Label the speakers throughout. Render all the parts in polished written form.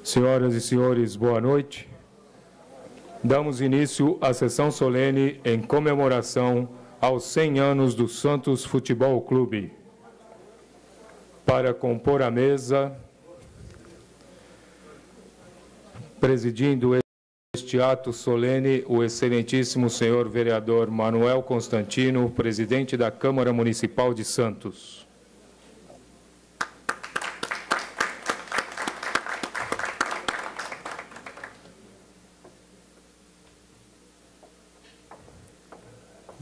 Speaker 1: Senhoras e senhores, boa noite. Damos início à sessão solene em comemoração aos 100 anos do Santos Futebol Clube. Para compor a mesa, presidindo este ato solene, o excelentíssimo senhor vereador Manuel Constantino, presidente da Câmara Municipal de Santos.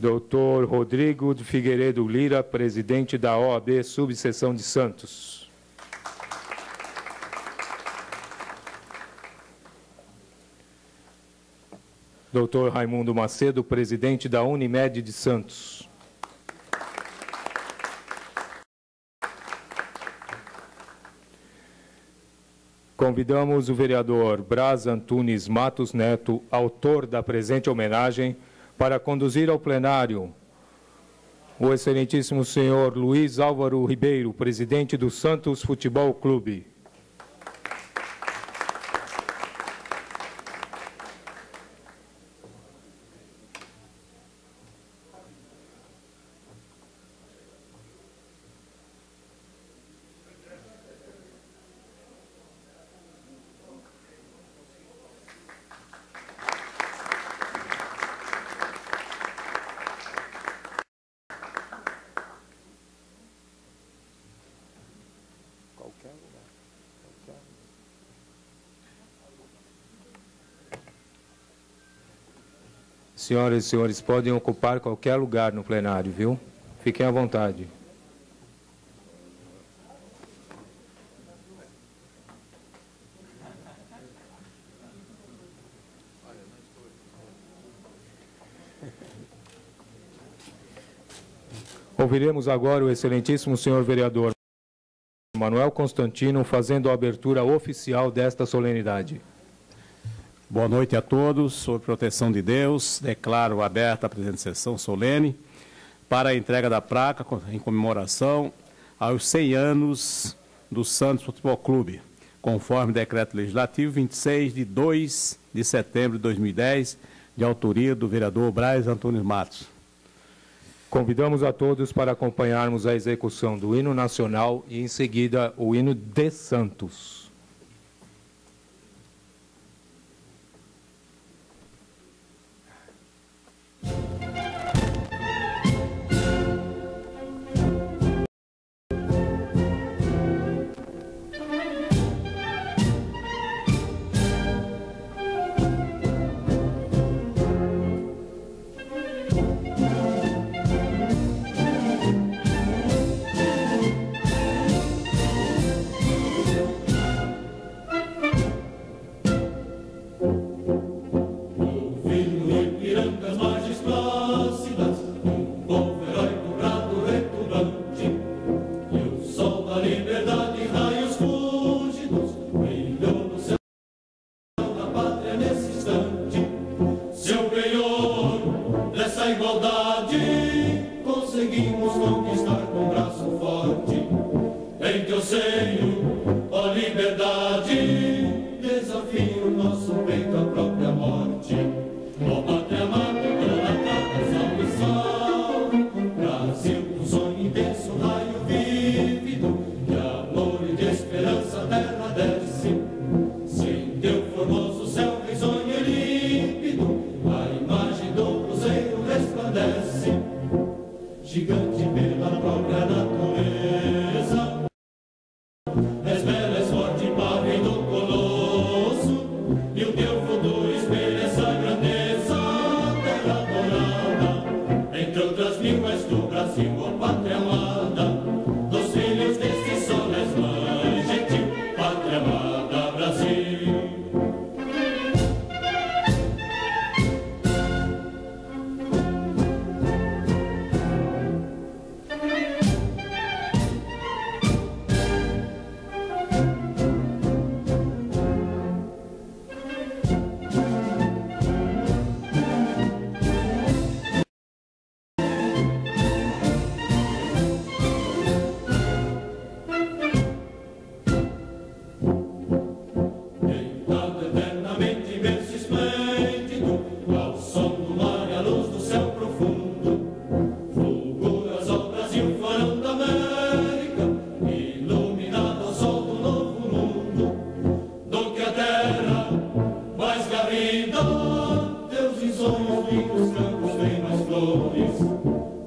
Speaker 1: Doutor Rodrigo de Figueiredo Lira, presidente da OAB Subseção de Santos. Doutor Raimundo Macedo, presidente da Unimed de Santos. Convidamos o vereador Braz Antunes Matos Neto, autor da presente homenagem, para conduzir ao plenário o excelentíssimo senhor Luiz Álvaro Ribeiro, presidente do Santos Futebol Clube. Senhoras e senhores, podem ocupar qualquer lugar no plenário, viu? Fiquem à vontade. Ouviremos agora o excelentíssimo senhor vereador Manuel Constantino fazendo a abertura oficial desta solenidade.
Speaker 2: Boa noite a todos. Sob proteção de Deus, declaro aberta a presente sessão solene para a entrega da placa em comemoração aos 100 anos do Santos Futebol Clube, conforme decreto legislativo 26 de 2 de setembro de 2010, de autoria do vereador Braz Antunes Matos.
Speaker 1: Convidamos a todos para acompanharmos a execução do hino nacional e, em seguida, o hino de Santos.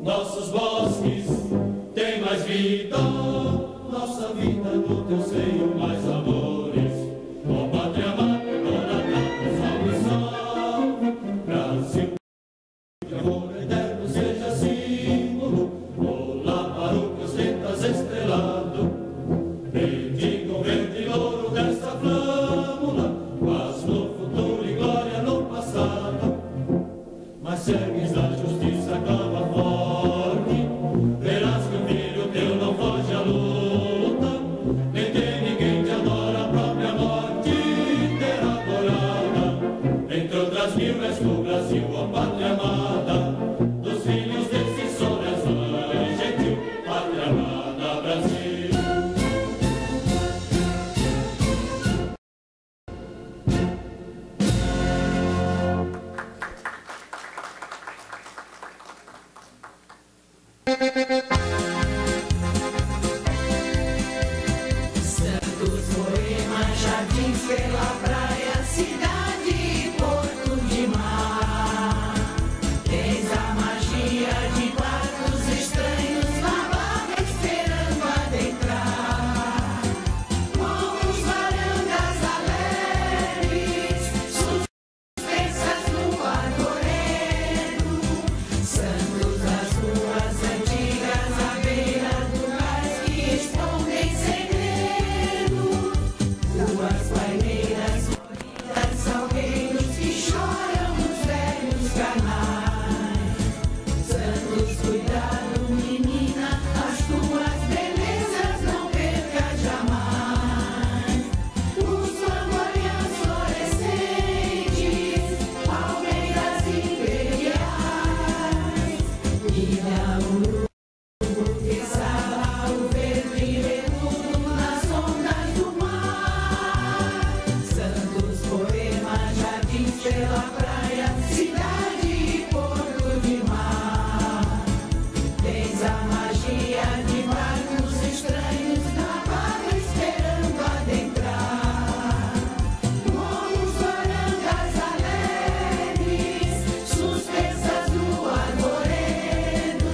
Speaker 3: nossos bosques têm mais vida, nossa vida no teu seio mais amores. Ó pátria amada, toda capa, salve, salve, Brasil, de amor eterno seja símbolo, olá para o que ostentas estrelado, bendiga o verde e louro desta flâmula, paz no futuro e glória no passado, mas segues na justiça, clama forte, verás que o filho teu não foge à luta, nem tem ninguém te adora, a própria morte terá morada, entre outras mil és tu, Brasil, ó pátria amada, dos filhos desse sol és mãe gentil, pátria amada, Brasil.
Speaker 4: Santos, poemas, jardins pela praia, cidade, porto de mar. Tens a magia de barcos estranhos na barra esperando adentrar. Morros, varandas alegres, suspensas no arvoredo. Santos, as ruas antigas à beira do cais que escondem segredo. Ruas paineiras floridas, salgueiros que choram nos velhos canais. Santos, cuidado, menina, as tuas belezas não perca jamais. Os flamboyantes florescentes, palmeiras imperiais, ilha urubu que sarra o verde veludo nas ondas do mar. Santos, poemas, jardins pela praia, cidade e porto de mar. Tens a magia de barcos estranhos na barra esperando adentrar. Morros, varandas alegres, suspensas no arvoredo.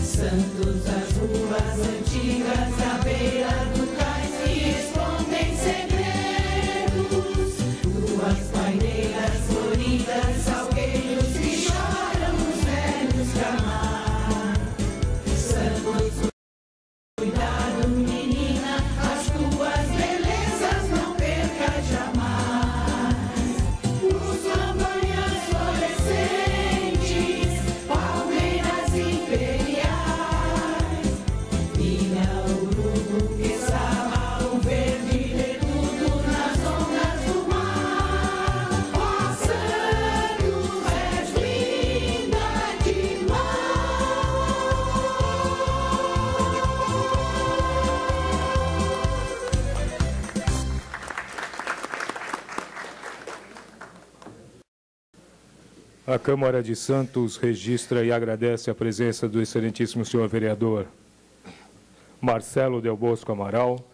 Speaker 4: Santos, as ruas antigas à beira do cais que escondem segredos. Ruas paineiras floridas, salgueiros que choram nos velhos canais. Santos, cuidado, menina, as tuas belezas não perca jamais. Os flamboyantes florescentes, palmeiras imperiais, ilha urubu que sarra o verde veludo nas ondas do mar. Ó Santos, és linda demais.
Speaker 1: A Câmara de Santos registra e agradece a presença do excelentíssimo senhor vereador Marcelo Del Bosco Amaral,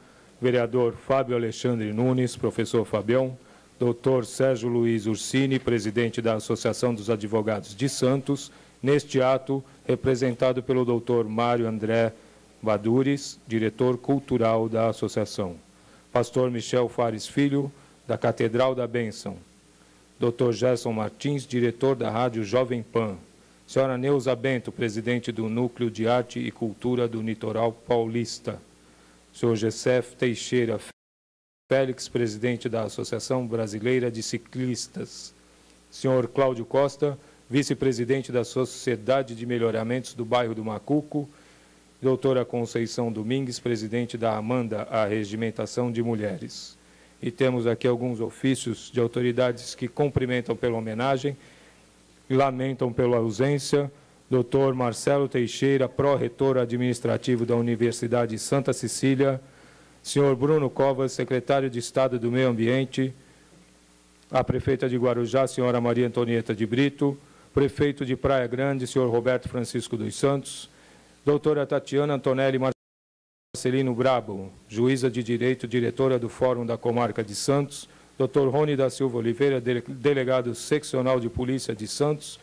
Speaker 1: vereador Fábio Alexandre Nunes, professor Fabião, doutor Sérgio Luiz Ursini, presidente da Associação dos Advogados de Santos, neste ato representado pelo doutor Mário André Badures, diretor cultural da associação, pastor Michel Fares Filho, da Catedral da Bênção, Dr. Gerson Martins, diretor da Rádio Jovem Pan, senhora Neuza Bento, presidente do Núcleo de Arte e Cultura do Litoral Paulista, senhor Gessef Teixeira Félix, presidente da Associação Brasileira de Ciclistas, senhor Cláudio Costa, vice-presidente da Sociedade de Melhoramentos do Bairro do Macuco, doutora Conceição Domingues, presidente da Amanda, a Regimentação de Mulheres. E temos aqui alguns ofícios de autoridades que cumprimentam pela homenagem e lamentam pela ausência. Dr. Marcelo Teixeira, pró-reitor administrativo da Universidade Santa Cecília, senhor Bruno Covas, secretário de Estado do Meio Ambiente, a prefeita de Guarujá, senhora Maria Antonieta de Brito, prefeito de Praia Grande, senhor Roberto Francisco dos Santos, doutora Tatiana Antonelli Marcelino Brabo, juíza de Direito, diretora do Fórum da Comarca de Santos, Dr. Rony da Silva Oliveira, delegado seccional de Polícia de Santos,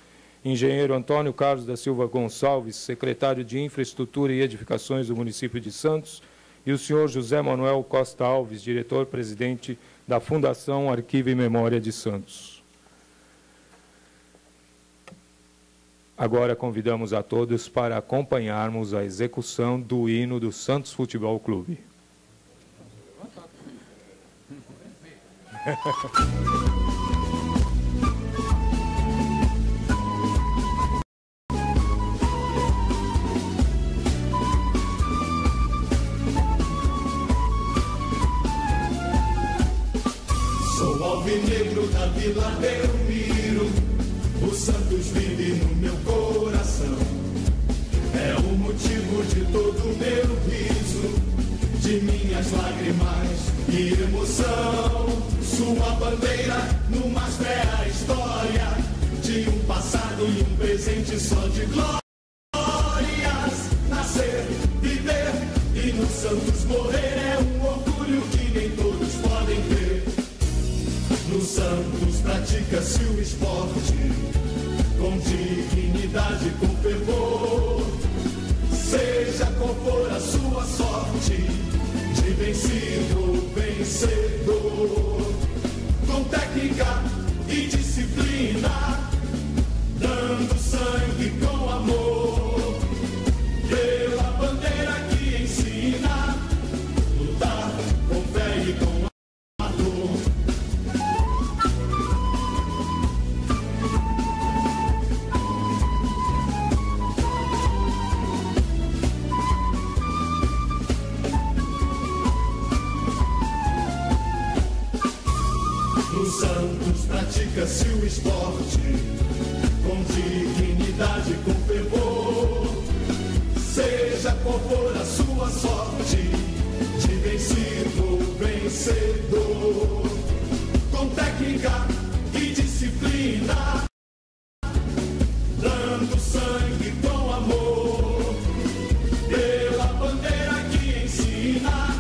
Speaker 1: engenheiro Antônio Carlos da Silva Gonçalves, secretário de Infraestrutura e Edificações do município de Santos, e o senhor José Manuel Costa Alves, diretor-presidente da Fundação Arquivo e Memória de Santos. Agora convidamos a todos para acompanharmos a execução do hino do Santos Futebol Clube.
Speaker 3: Sou alvinegro da Vila Belmiro, o Santos vive no meu coração. É o motivo de todo o meu riso, de minhas lágrimas e emoção. Sua bandeira numa férrea história, de um passado e um presente só de glórias. Nascer, viver e no Santos morrer é um orgulho que nem todos podem ter. No Santos pratica-se o esporte com dignidade, com fervor. Seja qual for a sua sorte, de vencido, vencedor. Com técnica e disciplina, dando sangue com amor. Pela bandeira que ensina, lutar com fé e com amor. No Santos pratica-se o esporte com dignidade, com fervor. Seja qual for a sua sorte, de vencido, vencedor. Com técnica e disciplina, dando sangue com amor. Pela bandeira que ensina,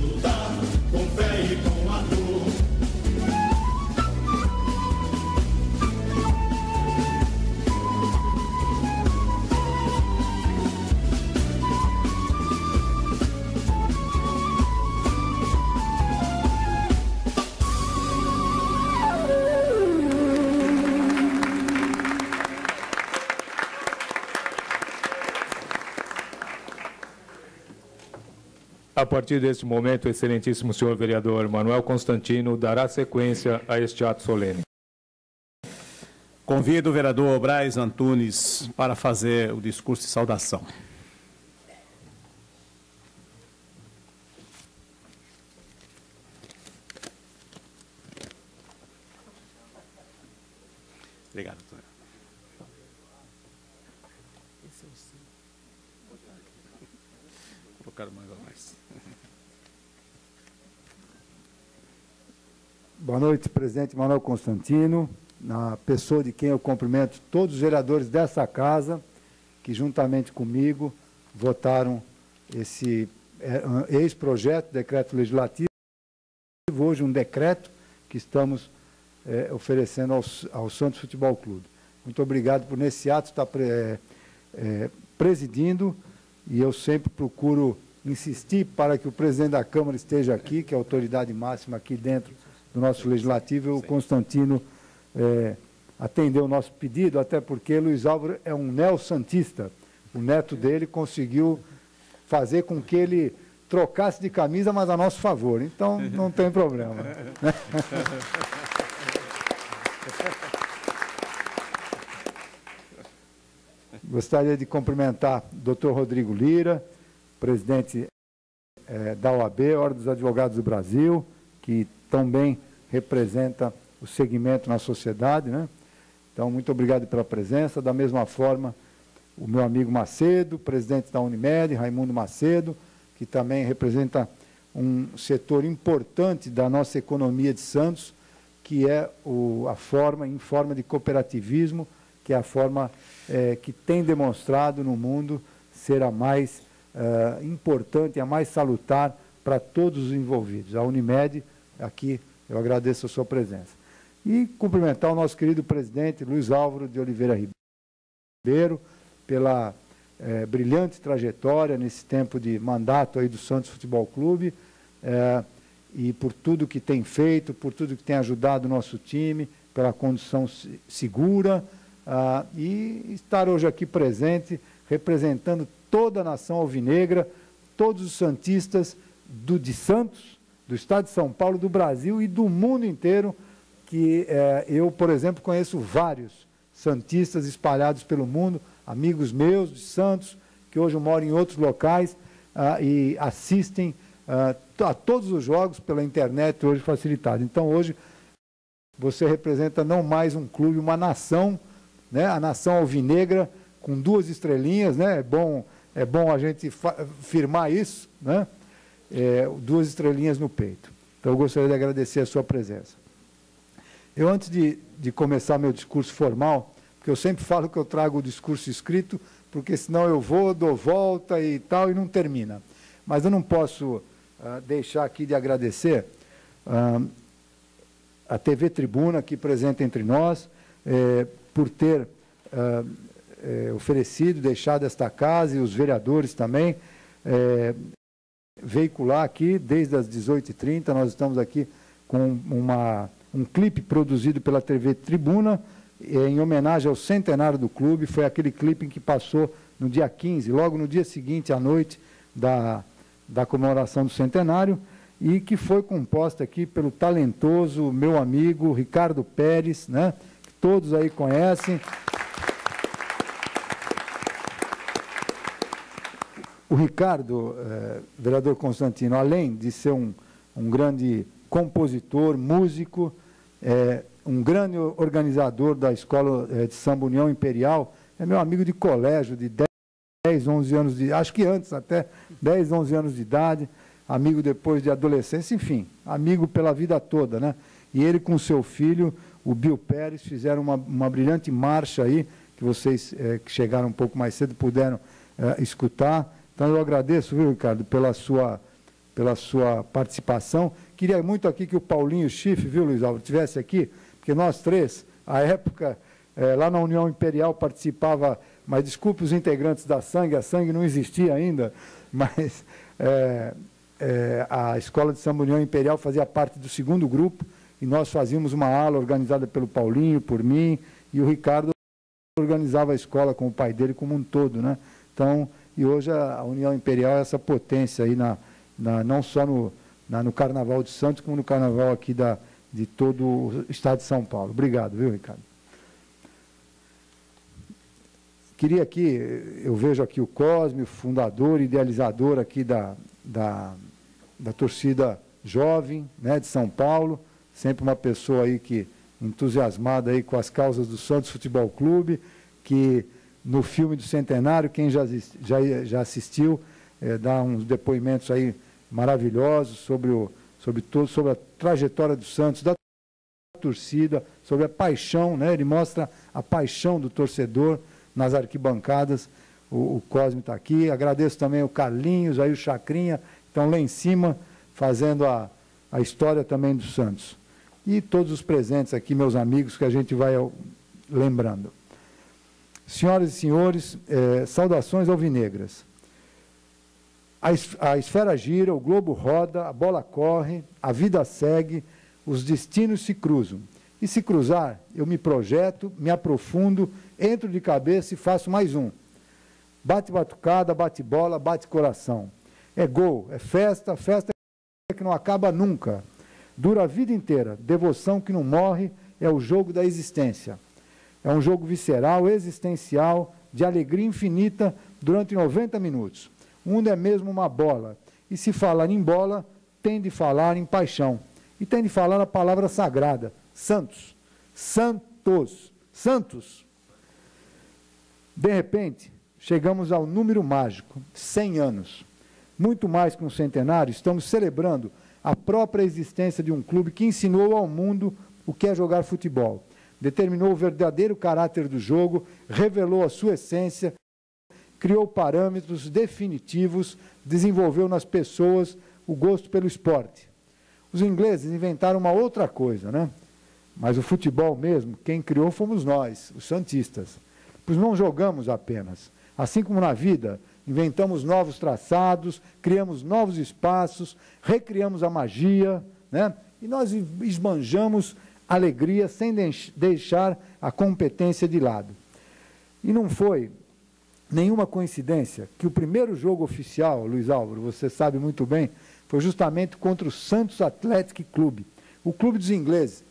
Speaker 3: lutar com fé e com amor.
Speaker 1: A partir deste momento, o excelentíssimo senhor vereador Manuel Constantino dará sequência a este ato solene.
Speaker 2: Convido o vereador Braz Antunes para fazer o discurso de saudação. Obrigado, doutor. Colocaram mais ou mais.
Speaker 5: Boa noite, presidente Manuel Constantino, na pessoa de quem eu cumprimento todos os vereadores dessa casa, que juntamente comigo votaram esse ex-projeto, decreto legislativo, hoje um decreto que estamos oferecendo ao Santos Futebol Clube. Muito obrigado por nesse ato estar presidindo, e eu sempre procuro insistir para que o presidente da Câmara esteja aqui, que é a autoridade máxima aqui dentro do nosso legislativo. O Constantino atendeu o nosso pedido, até porque Luiz Álvaro é um neo-santista. O neto dele conseguiu fazer com que ele trocasse de camisa, mas a nosso favor. Então, não tem problema. Gostaria de cumprimentar o doutor Rodrigo Lira, presidente da OAB, Ordem dos Advogados do Brasil, que também representa o segmento na sociedade, né? Então, muito obrigado pela presença. Da mesma forma, o meu amigo Macedo, presidente da Unimed, Raimundo Macedo, que também representa um setor importante da nossa economia de Santos, que é a forma, em forma de cooperativismo, que é a forma que tem demonstrado no mundo ser a mais importante, a mais salutar para todos os envolvidos. A Unimed, aqui, eu agradeço a sua presença. E cumprimentar o nosso querido presidente Luiz Álvaro de Oliveira Ribeiro. Ribeiro, pela brilhante trajetória nesse tempo de mandato aí do Santos Futebol Clube, e por tudo que tem feito, por tudo que tem ajudado o nosso time, pela condução segura, e estar hoje aqui presente, representando toda a nação alvinegra, todos os santistas de Santos, do estado de São Paulo, do Brasil e do mundo inteiro, que eu, por exemplo, conheço vários santistas espalhados pelo mundo, amigos meus de Santos, que hoje moram em outros locais e assistem a todos os jogos pela internet hoje facilitado. Então, hoje, você representa não mais um clube, uma nação, né? A nação alvinegra com 2 estrelinhas, né? É bom a gente firmar isso, né? 2 estrelinhas no peito. Então, eu gostaria de agradecer a sua presença. Eu, antes de começar meu discurso formal, porque eu sempre falo que eu trago o discurso escrito, porque senão eu dou volta e tal, e não termina. Mas eu não posso deixar aqui de agradecer a TV Tribuna, aqui presente entre nós, por ter oferecido, deixado esta casa, e os vereadores também, veicular aqui, desde as 18h30, nós estamos aqui com um clipe produzido pela TV Tribuna, em homenagem ao centenário do clube. Foi aquele clipe em que passou no dia 15, logo no dia seguinte à noite da comemoração do centenário, e que foi composta aqui pelo talentoso meu amigo Ricardo Pérez, né, que todos aí conhecem. O Ricardo, vereador Constantino, além de ser um grande compositor, músico, um grande organizador da Escola de Samba União Imperial, é meu amigo de colégio, de 10, 11 anos de idade, acho que antes até, 10, 11 anos de idade, amigo depois de adolescência, enfim, amigo pela vida toda, né? E ele com seu filho, o Bill Pérez, fizeram uma brilhante marcha aí, que vocês que chegaram um pouco mais cedo puderam escutar. Então, eu agradeço, viu, Ricardo, pela sua participação. Queria muito aqui que o Paulinho Schiff, viu, Luiz Álvaro, estivesse aqui, porque nós três, à época, lá na União Imperial participava, mas desculpe os integrantes da Sangue, a Sangue não existia ainda, mas a Escola de Samba União Imperial fazia parte do 2º grupo, e nós fazíamos uma aula organizada pelo Paulinho, por mim, e o Ricardo organizava a escola com o pai dele como um todo, né? Então, e hoje a União Imperial é essa potência aí, não só no Carnaval de Santos, como no Carnaval aqui de todo o estado de São Paulo. Obrigado, viu, Ricardo? Queria aqui, eu vejo aqui o Cosme, fundador, idealizador aqui da torcida jovem, né, de São Paulo, sempre uma pessoa aí que entusiasmada aí com as causas do Santos Futebol Clube, que no filme do Centenário, quem já assistiu, dá uns depoimentos aí maravilhosos sobre a trajetória do Santos, da torcida, sobre a paixão, né? Ele mostra a paixão do torcedor nas arquibancadas. O Cosme está aqui. Agradeço também o Carlinhos, aí o Chacrinha, estão lá em cima, fazendo a história também do Santos. E todos os presentes aqui, meus amigos, que a gente vai lembrando. Senhoras e senhores, saudações alvinegras. A esfera gira, o globo roda, a bola corre, a vida segue, os destinos se cruzam. E se cruzar, eu me projeto, me aprofundo, entro de cabeça e faço mais um. Bate batucada, bate bola, bate coração. É gol, é festa, festa que não acaba nunca. Dura a vida inteira, devoção que não morre, é o jogo da existência. É um jogo visceral, existencial, de alegria infinita durante 90 minutos. O mundo é mesmo uma bola. E se falar em bola, tem de falar em paixão. E tem de falar a palavra sagrada, Santos. Santos. Santos. De repente, chegamos ao número mágico, 100 anos. Muito mais que um centenário, estamos celebrando a própria existência de um clube que ensinou ao mundo o que é jogar futebol. Determinou o verdadeiro caráter do jogo, revelou a sua essência, criou parâmetros definitivos, desenvolveu nas pessoas o gosto pelo esporte. Os ingleses inventaram uma outra coisa, né? Mas o futebol mesmo, quem criou fomos nós, os santistas. pois não jogamos apenas. Assim como na vida, inventamos novos traçados, criamos novos espaços, recriamos a magia, né? E nós esbanjamos alegria sem deixar a competência de lado. E não foi nenhuma coincidência que o primeiro jogo oficial, Luiz Álvaro, você sabe muito bem, foi justamente contra o Santos Athletic Club, o clube dos ingleses,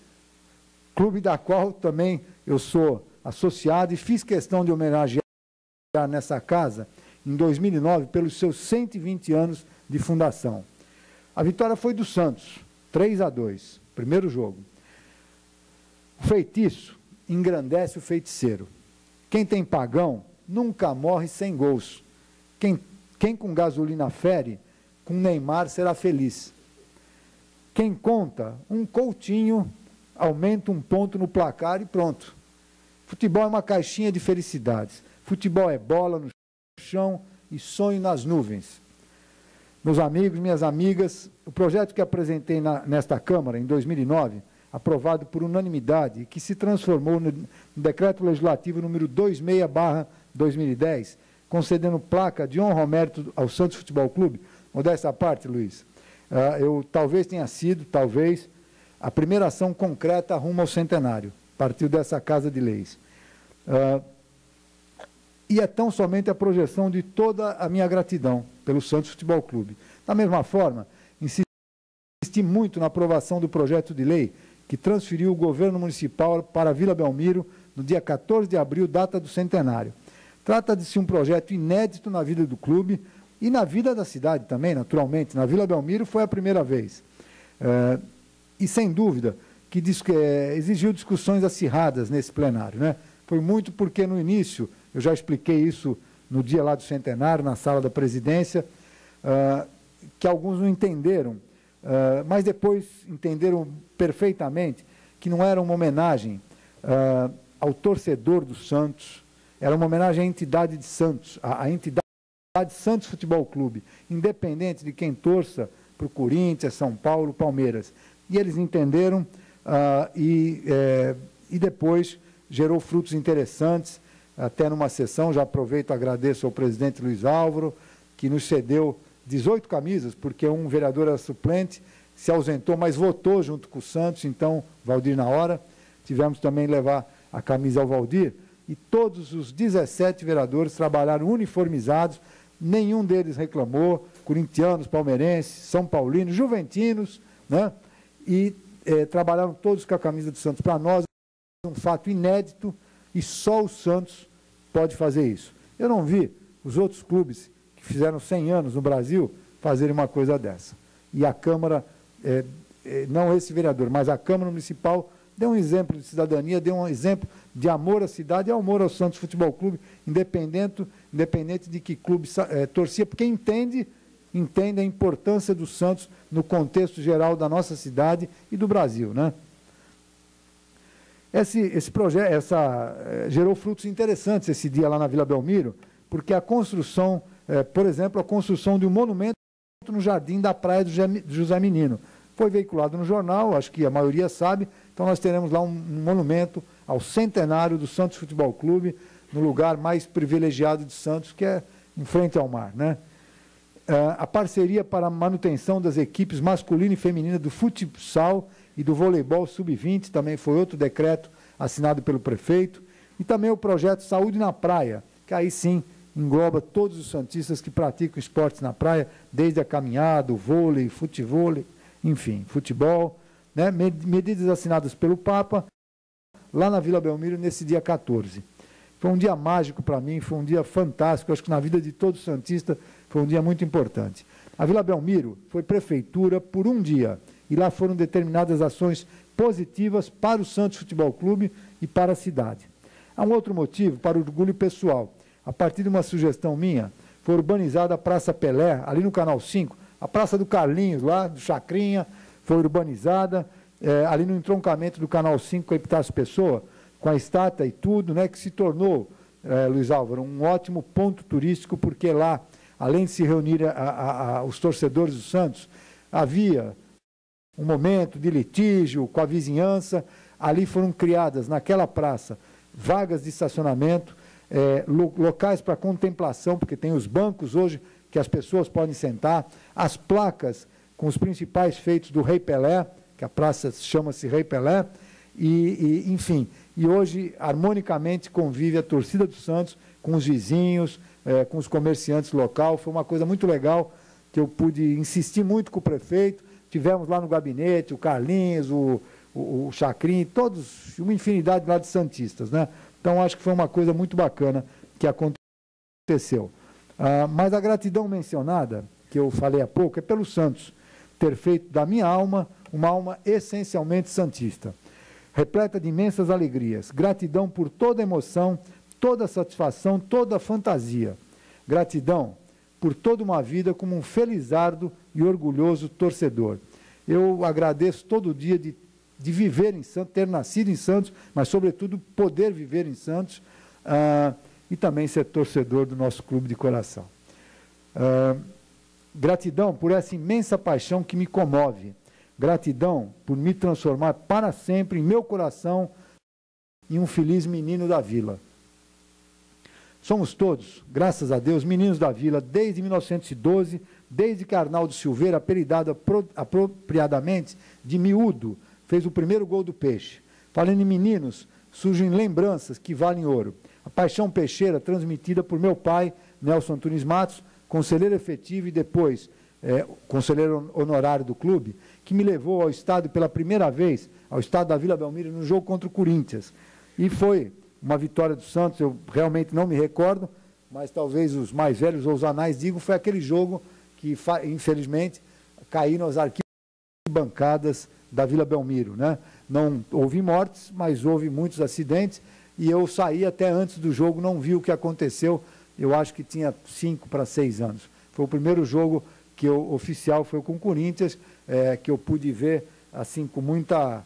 Speaker 5: clube da qual também eu sou associado e fiz questão de homenagear nessa casa em 2009 pelos seus 120 anos de fundação. A vitória foi do Santos, 3-2, primeiro jogo. O feitiço engrandece o feiticeiro. Quem tem pagão nunca morre sem gols. Quem com gasolina fere, com Neymar será feliz. Quem conta um Coutinho, aumenta um ponto no placar e pronto. Futebol é uma caixinha de felicidades. Futebol é bola no chão e sonho nas nuvens. Meus amigos, minhas amigas, o projeto que apresentei nesta Câmara em 2009, aprovado por unanimidade e que se transformou no Decreto Legislativo número 26/2010, concedendo placa de honra ao mérito ao Santos Futebol Clube, modéstia à parte, Luiz, eu talvez tenha sido, a primeira ação concreta rumo ao centenário, partiu dessa Casa de Leis. E é tão somente a projeção de toda a minha gratidão pelo Santos Futebol Clube. Da mesma forma, insisti muito na aprovação do projeto de lei que transferiu o governo municipal para a Vila Belmiro no dia 14 de abril, data do centenário. Trata-se de um projeto inédito na vida do clube e na vida da cidade também, naturalmente. Na Vila Belmiro foi a primeira vez. E, sem dúvida, que exigiu discussões acirradas nesse plenário, né? Foi muito porque, no início, eu já expliquei isso no dia lá do centenário, na sala da presidência, que alguns não entenderam, mas depois entenderam perfeitamente que não era uma homenagem ao torcedor do Santos, era uma homenagem à entidade de Santos, à entidade Santos Futebol Clube, independente de quem torça para o Corinthians, São Paulo, Palmeiras. E eles entenderam e depois gerou frutos interessantes, até numa sessão, já aproveito e agradeço ao presidente Luiz Álvaro, que nos cedeu 18 camisas, porque um vereador era suplente, se ausentou, mas votou junto com o Santos, então, Valdir na hora, tivemos também levar a camisa ao Valdir, e todos os 17 vereadores trabalharam uniformizados, nenhum deles reclamou, corintianos, palmeirenses, são paulinos, juventinos, né? E trabalharam todos com a camisa do Santos. Para nós, é um fato inédito, e só o Santos pode fazer isso. Eu não vi os outros clubes que fizeram 100 anos no Brasil fazerem uma coisa dessa. E a Câmara, não esse vereador, mas a Câmara Municipal deu um exemplo de cidadania, deu um exemplo de amor à cidade e amor ao Santos Futebol Clube, independente de que clube torcia, porque entende a importância do Santos no contexto geral da nossa cidade e do Brasil, né? Esse projeto gerou frutos interessantes esse dia lá na Vila Belmiro, porque a construção, por exemplo, a construção de um monumento no jardim da praia do José Menino. Foi veiculado no jornal, acho que a maioria sabe, então nós teremos lá um monumento ao centenário do Santos Futebol Clube, no lugar mais privilegiado de Santos, que é em frente ao mar, né? A parceria para a manutenção das equipes masculina e feminina do futsal e do voleibol sub-20, também foi outro decreto assinado pelo prefeito, e também o projeto Saúde na Praia, que aí sim engloba todos os santistas que praticam esportes na praia, desde a caminhada, o vôlei, futevôlei, enfim, futebol, né? Medidas assinadas pelo Papa, lá na Vila Belmiro, nesse dia 14. Foi um dia mágico para mim, foi um dia fantástico, acho que na vida de todo santista foi um dia muito importante. A Vila Belmiro foi prefeitura por um dia, e lá foram determinadas ações positivas para o Santos Futebol Clube e para a cidade. Há um outro motivo para o orgulho pessoal. A partir de uma sugestão minha, foi urbanizada a Praça Pelé, ali no Canal 5, a Praça do Carlinhos, lá do Chacrinha, foi urbanizada, ali no entroncamento do Canal 5 com a Epitácio Pessoa, com a estátua e tudo, né, que se tornou, Luiz Álvaro, um ótimo ponto turístico, porque lá, além de se reunir os torcedores do Santos, havia um momento de litígio com a vizinhança, ali foram criadas, naquela praça, vagas de estacionamento, locais para contemplação, porque tem os bancos hoje que as pessoas podem sentar, as placas com os principais feitos do Rei Pelé, que a praça chama-se Rei Pelé, enfim, e hoje, harmonicamente, convive a torcida do Santos com os vizinhos, com os comerciantes local. Foi uma coisa muito legal, que eu pude insistir muito com o prefeito. Tivemos lá no gabinete o Carlinhos, o Chacrin, todos, uma infinidade lá de santistas, né? Então, acho que foi uma coisa muito bacana que aconteceu. Mas a gratidão mencionada, que eu falei há pouco, é pelo Santos ter feito da minha alma uma alma essencialmente santista, repleta de imensas alegrias. Gratidão por toda emoção, toda satisfação, toda fantasia. Gratidão por toda uma vida como um felizardo e orgulhoso torcedor. Eu agradeço todo dia de viver em Santos, ter nascido em Santos, mas, sobretudo, poder viver em Santos e também ser torcedor do nosso clube de coração. Gratidão por essa imensa paixão que me comove. Gratidão por me transformar para sempre em meu coração em um feliz menino da vila. Somos todos, graças a Deus, meninos da vila desde 1912, desde que Arnaldo Silveira, apelidado apropriadamente de Miúdo, fez o primeiro gol do Peixe. Falando em meninos, surgem lembranças que valem ouro. A paixão peixeira transmitida por meu pai, Nelson Antunes Matos, conselheiro efetivo e depois conselheiro honorário do clube, que me levou ao estádio pela primeira vez, ao estádio da Vila Belmiro, no jogo contra o Corinthians. E foi uma vitória do Santos, eu realmente não me recordo, mas talvez os mais velhos ou os anais digam, foi aquele jogo que, infelizmente, caíram as arquibancadas da Vila Belmiro, né? Não houve mortes, mas houve muitos acidentes, e eu saí até antes do jogo, não vi o que aconteceu, eu acho que tinha 5 para 6 anos. Foi o primeiro jogo que oficial foi com o Corinthians, que eu pude ver, assim, com muita...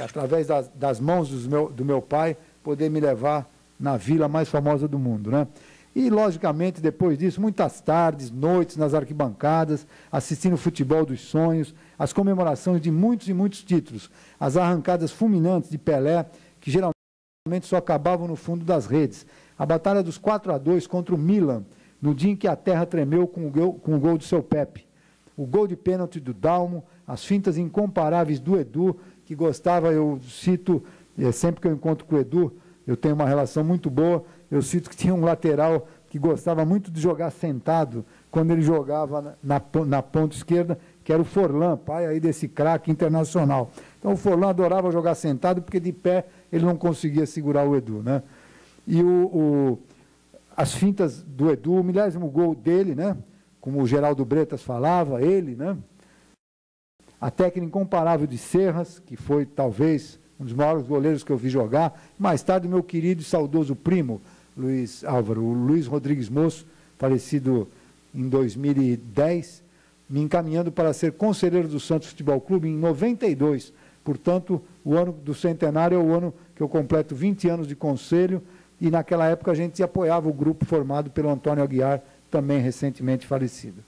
Speaker 5: através das mãos do meu pai, poder me levar na vila mais famosa do mundo, né? E, logicamente, depois disso, muitas tardes, noites nas arquibancadas, assistindo o futebol dos sonhos, as comemorações de muitos e muitos títulos, as arrancadas fulminantes de Pelé, que geralmente só acabavam no fundo das redes, a batalha dos 4-2 contra o Milan, no dia em que a terra tremeu com o gol do seu Pepe, o gol de pênalti do Dalmo, as fintas incomparáveis do Edu, que gostava, eu cito, sempre que eu encontro com o Edu, eu tenho uma relação muito boa, eu cito que tinha um lateral que gostava muito de jogar sentado, quando ele jogava na ponta esquerda, que era o Forlan, pai aí desse craque internacional. Então o Forlan adorava jogar sentado, porque de pé ele não conseguia segurar o Edu, né? E as fintas do Edu, o 10º gol dele, né? Como o Geraldo Bretas falava, ele, né? A técnica incomparável de Serras, que foi talvez um dos maiores goleiros que eu vi jogar. Mais tarde, meu querido e saudoso primo, Luiz Álvaro, o Luiz Rodrigues Moço, falecido em 2010, me encaminhando para ser conselheiro do Santos Futebol Clube em 92. Portanto, o ano do centenário é o ano que eu completo 20 anos de conselho, e naquela época a gente apoiava o grupo formado pelo Antônio Aguiar, também recentemente falecido.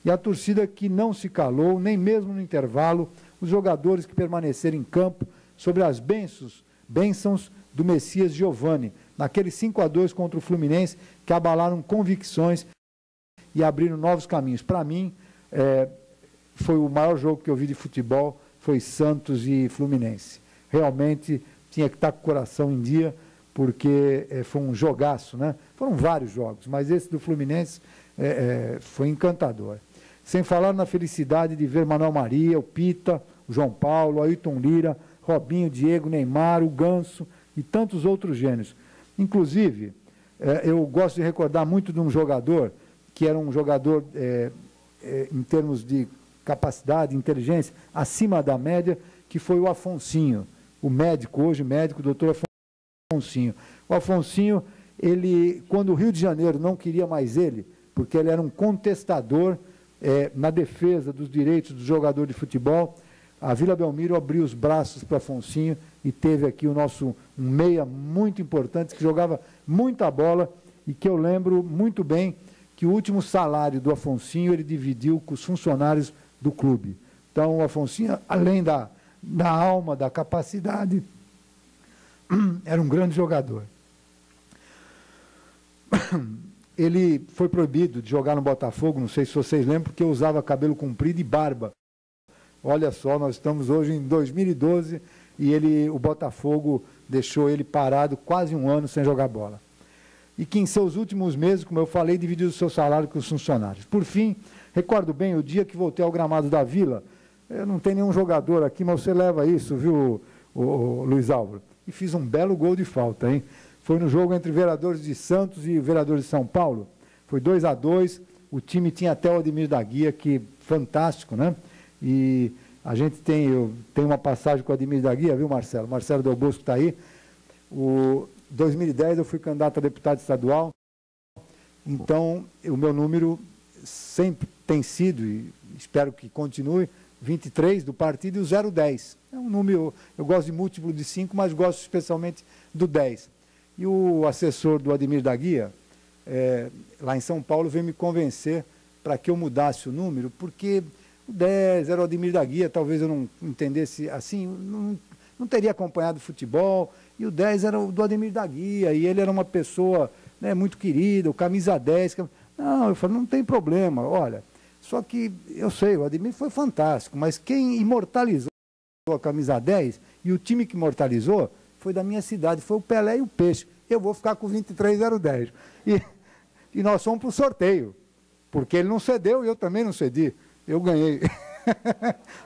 Speaker 5: E a torcida que não se calou, nem mesmo no intervalo, os jogadores que permaneceram em campo, sobre as bênçãos do Messias Giovani, naquele 5-2 contra o Fluminense, que abalaram convicções e abriram novos caminhos. Para mim, foi o maior jogo que eu vi de futebol, foi Santos e Fluminense. Realmente tinha que estar com o coração em dia, porque foi um jogaço, né? Foram vários jogos, mas esse do Fluminense foi encantador. Sem falar na felicidade de ver Manuel Maria, o Pita, o João Paulo, o Ailton Lira, Robinho, Diego, Neymar, o Ganso e tantos outros gênios. Inclusive, eu gosto de recordar muito de um jogador, que era um jogador, em termos de capacidade, inteligência, acima da média, que foi o Afonsinho, o médico, hoje médico, o doutor Afonsinho. O Afonsinho, quando o Rio de Janeiro não queria mais ele, porque ele era um contestador na defesa dos direitos do jogador de futebol, a Vila Belmiro abriu os braços para Afonsinho e teve aqui um meia muito importante, que jogava muita bola e que eu lembro muito bem que o último salário do Afonsinho ele dividiu com os funcionários do clube. Então, o Afonsinho, além da alma, da capacidade, era um grande jogador. ele foi proibido de jogar no Botafogo, não sei se vocês lembram, porque usava cabelo comprido e barba. Olha só, nós estamos hoje em 2012 e o Botafogo deixou ele parado quase um ano sem jogar bola. E que em seus últimos meses, como eu falei, dividiu o seu salário com os funcionários. Por fim, recordo bem o dia que voltei ao gramado da Vila, eu não tenho nenhum jogador aqui, mas você leva isso, viu, o Luiz Álvaro? E fiz um belo gol de falta, hein? Foi no jogo entre Vereadores de Santos e Vereadores de São Paulo. Foi 2-2, o time tinha até o Ademir da Guia, que fantástico, né? E a gente tem uma passagem com o Ademir da Guia, viu, Marcelo? Marcelo Del Bosco está aí. Em 2010 eu fui candidato a deputado estadual, então o meu número sempre tem sido, e espero que continue, 23 do partido e o 010. É um número, eu gosto de múltiplo de 5, mas gosto especialmente do 10. E o assessor do Ademir da Guia, lá em São Paulo, veio me convencer para que eu mudasse o número, porque o 10 era o Ademir da Guia, talvez eu não entendesse assim, não teria acompanhado futebol, e o 10 era o do Ademir da Guia, e ele era uma pessoa, né, muito querida, o camisa 10. Não, eu falei, não tem problema, olha, só que eu sei, o Ademir foi fantástico, mas quem imortalizou a camisa 10, e o time que imortalizou, foi da minha cidade, foi o Pelé e o Peixe. Eu vou ficar com o 23010. E nós fomos para o sorteio, porque ele não cedeu e eu também não cedi. Eu ganhei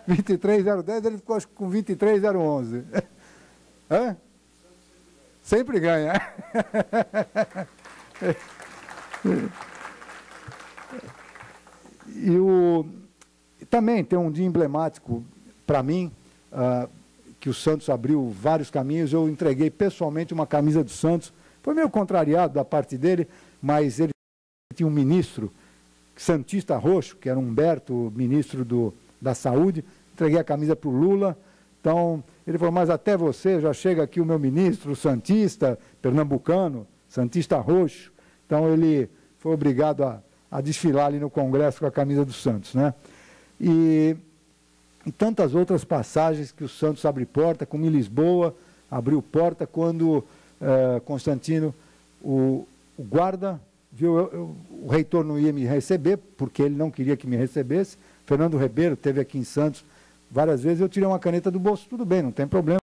Speaker 5: 23010, ele ficou com 23011. Hã? Sempre ganha. Também tem um dia emblemático para mim, que o Santos abriu vários caminhos. Eu entreguei pessoalmente uma camisa do Santos. Foi meio contrariado da parte dele, mas ele tinha um ministro santista roxo, que era Humberto, ministro da Saúde. Entreguei a camisa para o Lula. Então, ele falou, mas até você, já chega aqui o meu ministro santista, pernambucano, santista roxo. Então, ele foi obrigado a desfilar ali no Congresso com a camisa do Santos, né? E tantas outras passagens que o Santos abre porta, como em Lisboa, abriu porta quando Constantino, o guarda, viu, o reitor não ia me receber, porque ele não queria que me recebesse. Fernando Ribeiro esteve aqui em Santos várias vezes, eu tirei uma caneta do bolso, tudo bem, não tem problema,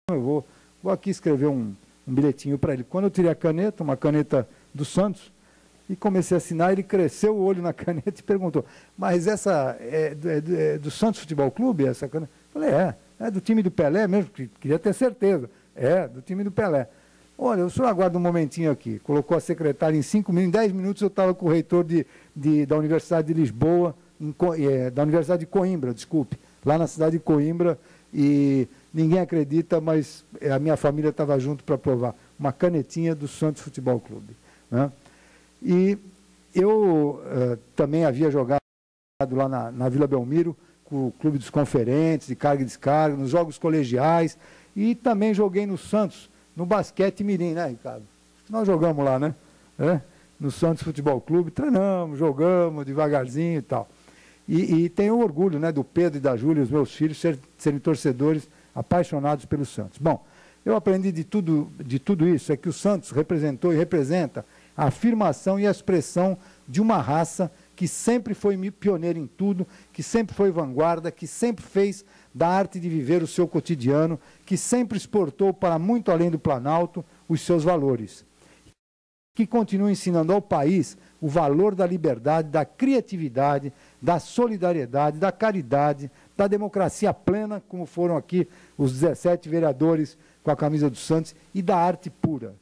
Speaker 5: eu vou aqui escrever um bilhetinho para ele. Quando eu tirei a caneta, uma caneta do Santos, e comecei a assinar, ele cresceu o olho na caneta e perguntou, mas essa é do Santos Futebol Clube, essa caneta? Eu falei, é do time do Pelé mesmo, queria ter certeza. É, do time do Pelé. Olha, o senhor aguarda um momentinho aqui. Colocou a secretária em 5 minutos, em 10 minutos eu estava com o reitor da Universidade de Lisboa, da Universidade de Coimbra, desculpe, lá na cidade de Coimbra, e ninguém acredita, mas a minha família estava junto para provar. Uma canetinha do Santos Futebol Clube, né? E eu também havia jogado lá na Vila Belmiro, com o Clube dos Conferentes, de carga e descarga, nos jogos colegiais, e também joguei no Santos, no basquete mirim, né, Ricardo? Nós jogamos lá, né? No Santos Futebol Clube, treinamos, jogamos devagarzinho e tal. E tenho orgulho, né, do Pedro e da Júlia, os meus filhos, serem torcedores apaixonados pelo Santos. Bom, eu aprendi de tudo isso, é que o Santos representou e representa a afirmação e a expressão de uma raça que sempre foi pioneira em tudo, que sempre foi vanguarda, que sempre fez da arte de viver o seu cotidiano, que sempre exportou para muito além do Planalto os seus valores, que continua ensinando ao país o valor da liberdade, da criatividade, da solidariedade, da caridade, da democracia plena, como foram aqui os 17 vereadores com a camisa do Santos, e da arte pura.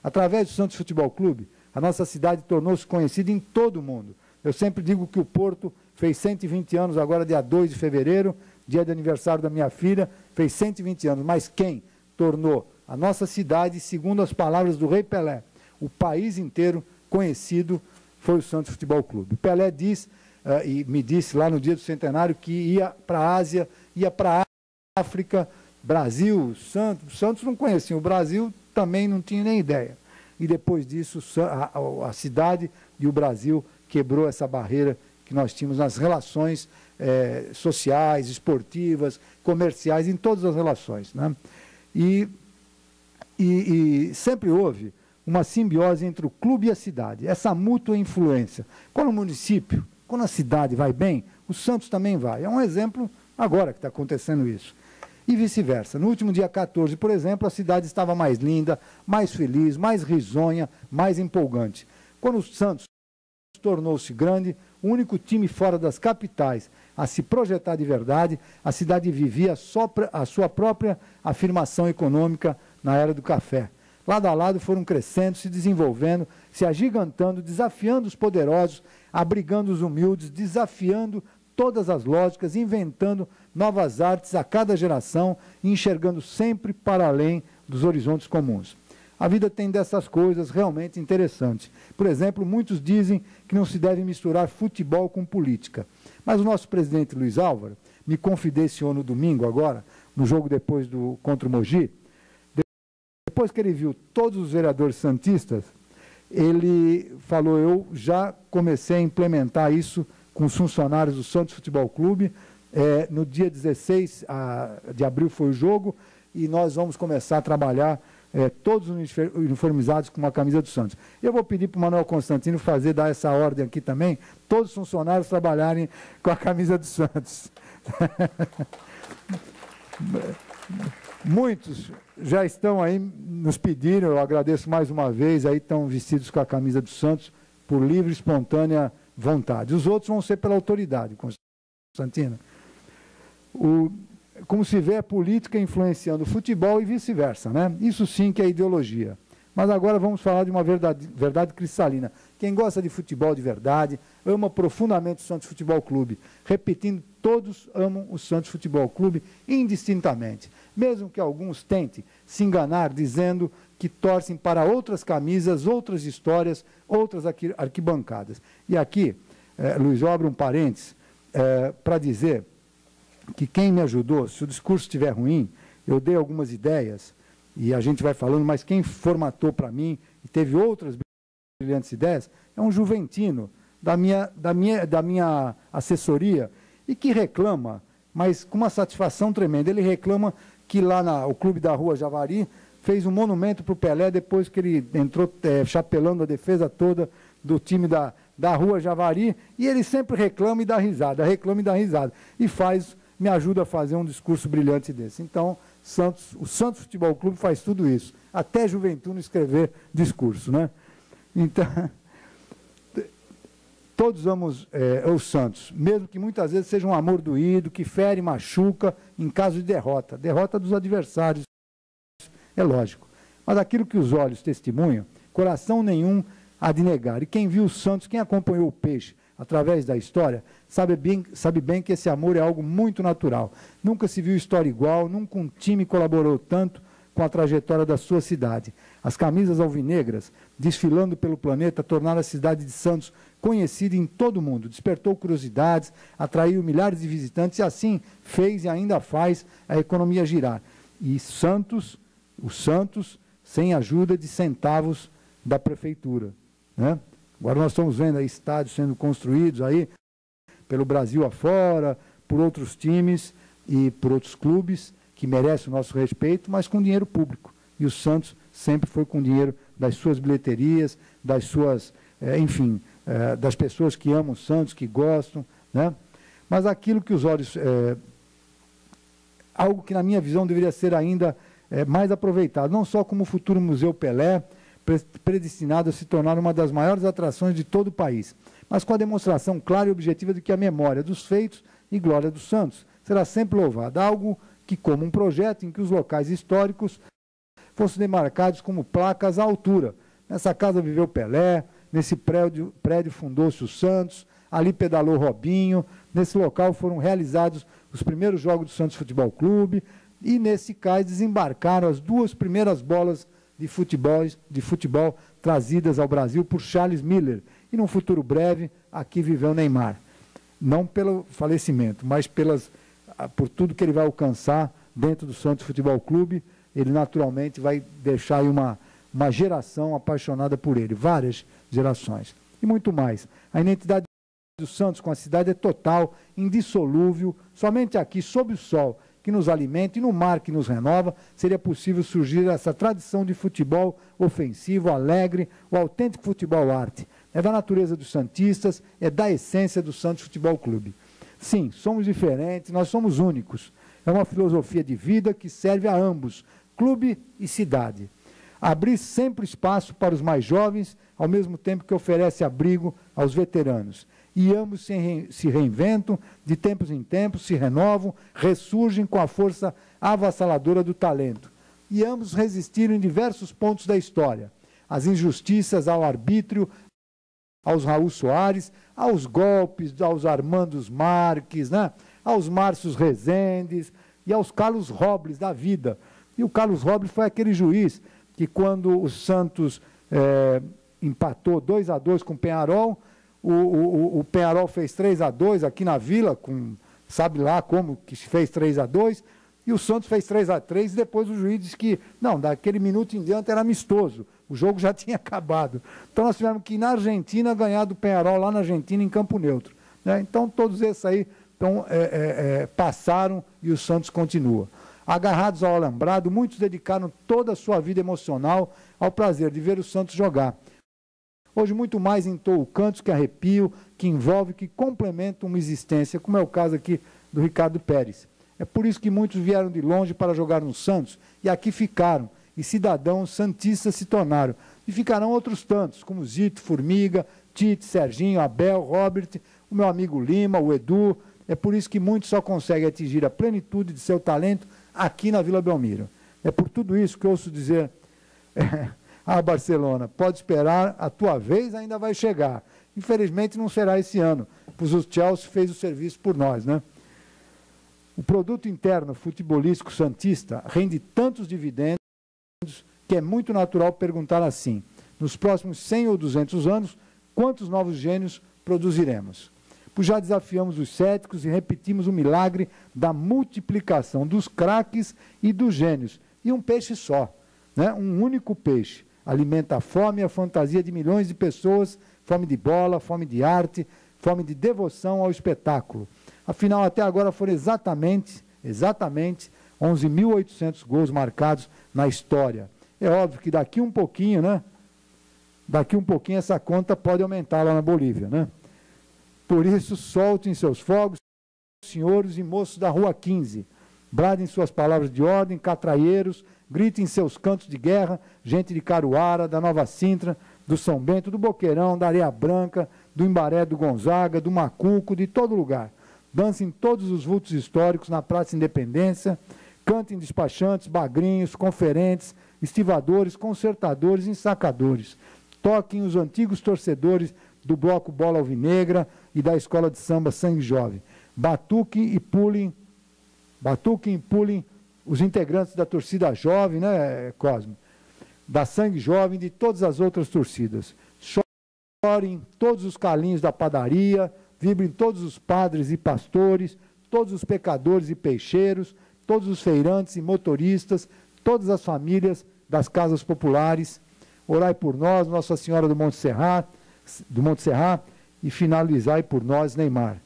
Speaker 5: Através do Santos Futebol Clube, a nossa cidade tornou-se conhecida em todo o mundo. Eu sempre digo que o Porto fez 120 anos, agora dia 2 de fevereiro, dia de aniversário da minha filha, fez 120 anos. Mas quem tornou a nossa cidade, segundo as palavras do Rei Pelé, o país inteiro conhecido, foi o Santos Futebol Clube. O Pelé e me disse lá no dia do centenário que ia para a Ásia, ia para a África, Brasil, Santos não conhecia, o Brasil também não tinha nem ideia. E depois disso, a cidade e o Brasil quebrou essa barreira que nós tínhamos nas relações sociais, esportivas, comerciais, em todas as relações, né? E sempre houve uma simbiose entre o clube e a cidade, essa mútua influência. Quando o município, quando a cidade vai bem, o Santos também vai. É um exemplo agora que está acontecendo isso. E vice-versa. No último dia 14, por exemplo, a cidade estava mais linda, mais feliz, mais risonha, mais empolgante. Quando o Santos tornou-se grande, o único time fora das capitais a se projetar de verdade, a cidade vivia a sua própria afirmação econômica na era do café. Lado a lado foram crescendo, se desenvolvendo, se agigantando, desafiando os poderosos, abrigando os humildes, desafiando todas as lógicas, inventando novas artes a cada geração e enxergando sempre para além dos horizontes comuns. A vida tem dessas coisas realmente interessantes. Por exemplo, muitos dizem que não se deve misturar futebol com política. Mas o nosso presidente Luiz Álvaro me confidenciou no domingo agora, no jogo depois contra o Mogi, depois que ele viu todos os vereadores santistas, ele falou, eu já comecei a implementar isso com os funcionários do Santos Futebol Clube. No dia 16 de abril foi o jogo e nós vamos começar a trabalhar todos uniformizados com uma camisa do Santos. Eu vou pedir para o Manuel Constantino dar essa ordem aqui também, todos os funcionários trabalharem com a camisa do Santos. Muitos já estão aí, nos pediram, eu agradeço mais uma vez, aí estão vestidos com a camisa do Santos por livre e espontânea vontade. Os outros vão ser pela autoridade, Constantino. Como se vê, a política influenciando o futebol e vice-versa, né? Isso sim que é ideologia. Mas agora vamos falar de uma verdade cristalina. Quem gosta de futebol de verdade, ama profundamente o Santos Futebol Clube. Repetindo, todos amam o Santos Futebol Clube indistintamente. Mesmo que alguns tentem se enganar dizendo que torcem para outras camisas, outras histórias, outras arquibancadas. E aqui, Luiz, eu abro um parênteses para dizer que quem me ajudou, se o discurso estiver ruim, eu dei algumas ideias, e a gente vai falando, mas quem formatou para mim, e teve outras brilhantes ideias, é um juventino da minha assessoria, e que reclama, mas com uma satisfação tremenda, ele reclama que lá o Clube da Rua Javari fez um monumento para o Pelé depois que ele entrou chapelando a defesa toda do time da Rua Javari, e ele sempre reclama e dá risada, e me ajuda a fazer um discurso brilhante desse. Então, o Santos Futebol Clube faz tudo isso, até juventude escrever discurso, né? Então, todos amamos o Santos, mesmo que muitas vezes seja um amor doído, que fere e machuca em caso de derrota dos adversários, é lógico. Mas aquilo que os olhos testemunham, coração nenhum há de negar. E quem viu o Santos, quem acompanhou o Peixe através da história, sabe bem que esse amor é algo muito natural. Nunca se viu história igual, nunca um time colaborou tanto com a trajetória da sua cidade. As camisas alvinegras, desfilando pelo planeta, tornaram a cidade de Santos conhecida em todo o mundo, despertou curiosidades, atraiu milhares de visitantes e assim fez e ainda faz a economia girar. E o Santos, sem ajuda de centavos da prefeitura, né? Agora nós estamos vendo aí estádios sendo construídos aí pelo Brasil afora, por outros times e por outros clubes que merecem o nosso respeito, mas com dinheiro público. E o Santos sempre foi com dinheiro das suas bilheterias, das suas, das pessoas que amam o Santos, que gostam, né? Mas aquilo que os olhos, algo que na minha visão deveria ser ainda mais aproveitado, não só como o futuro Museu Pelé, predestinado a se tornar uma das maiores atrações de todo o país, mas com a demonstração clara e objetiva de que a memória dos feitos e glória do Santos será sempre louvada, algo que, como um projeto em que os locais históricos fossem demarcados como placas à altura. Nessa casa viveu Pelé, nesse prédio fundou-se o Santos, ali pedalou Robinho, nesse local foram realizados os primeiros jogos do Santos Futebol Clube, e nesse cais desembarcaram as 2 primeiras bolas de futebol trazidas ao Brasil por Charles Miller. E num futuro breve, aqui viveu Neymar. Não pelo falecimento, mas por tudo que ele vai alcançar dentro do Santos Futebol Clube. Ele naturalmente vai deixar aí uma geração apaixonada por ele, várias gerações. E muito mais. A identidade do Santos com a cidade é total, indissolúvel. Somente aqui, sob o sol, que nos alimenta e no mar que nos renova, seria possível surgir essa tradição de futebol ofensivo, alegre, o autêntico futebol arte. É da natureza dos santistas, é da essência do Santos Futebol Clube. Sim, somos diferentes, nós somos únicos. É uma filosofia de vida que serve a ambos, clube e cidade. Abrir sempre espaço para os mais jovens, ao mesmo tempo que oferece abrigo aos veteranos. E ambos se reinventam, de tempos em tempos, se renovam, ressurgem com a força avassaladora do talento. E ambos resistiram em diversos pontos da história. As injustiças ao arbítrio, aos Raul Soares, aos golpes, aos Armandos Marques, né? Aos Márcios Rezendes e aos Carlos Robles da vida. E o Carlos Robles foi aquele juiz que, quando o Santos empatou 2-2 com o Peñarol, o Peñarol fez 3-2 aqui na Vila, sabe lá como que se fez 3-2, e o Santos fez 3-3, e depois o juiz disse que, não, daquele minuto em diante era amistoso, o jogo já tinha acabado. Então nós tivemos que ir na Argentina ganhar do Peñarol, lá na Argentina, em campo neutro. Né? Então todos esses aí passaram e o Santos continua. Agarrados ao alambrado, muitos dedicaram toda a sua vida emocional ao prazer de ver o Santos jogar. Hoje, muito mais entoam cantos que arrepiam, que envolvem, que complementam uma existência, como é o caso aqui do Ricardo Pérez. É por isso que muitos vieram de longe para jogar no Santos, e aqui ficaram, e cidadãos santistas se tornaram. E ficarão outros tantos, como Zito, Formiga, Tite, Serginho, Abel, Robert, o meu amigo Lima, o Edu. É por isso que muitos só conseguem atingir a plenitude de seu talento aqui na Vila Belmiro. É por tudo isso que eu ouço dizer... Barcelona, pode esperar, a tua vez ainda vai chegar. Infelizmente não será esse ano, pois o Chelsea fez o serviço por nós, né? O produto interno futebolístico santista rende tantos dividendos que é muito natural perguntar assim: nos próximos 100 ou 200 anos, quantos novos gênios produziremos? Pois já desafiamos os céticos e repetimos o milagre da multiplicação dos craques e dos gênios. E um peixe só, né? Um único peixe. Alimenta a fome e a fantasia de milhões de pessoas, fome de bola, fome de arte, fome de devoção ao espetáculo. Afinal, até agora foram exatamente 11.800 gols marcados na história. É óbvio que daqui um pouquinho, né? Daqui um pouquinho essa conta pode aumentar lá na Bolívia, né? Por isso, soltem seus fogos, senhores e moços da Rua 15. Bradem suas palavras de ordem, catraieiros, gritem seus cantos de guerra, gente de Caruara, da Nova Sintra, do São Bento, do Boqueirão, da Areia Branca, do Imbaré, do Gonzaga, do Macuco, de todo lugar. Dancem todos os vultos históricos na Praça Independência, cantem despachantes, bagrinhos, conferentes, estivadores, concertadores, ensacadores. Toquem os antigos torcedores do Bloco Bola Alvinegra e da Escola de Samba Sangue Jovem. Batuquem e pulem os integrantes da torcida jovem, né, Cosme? Da Sangue Jovem, de todas as outras torcidas. Chorem todos os calinhos da padaria, vibrem todos os padres e pastores, todos os pecadores e peixeiros, todos os feirantes e motoristas, todas as famílias das casas populares. Orai por nós, Nossa Senhora do Monte Serrat, e finalizai por nós, Neymar.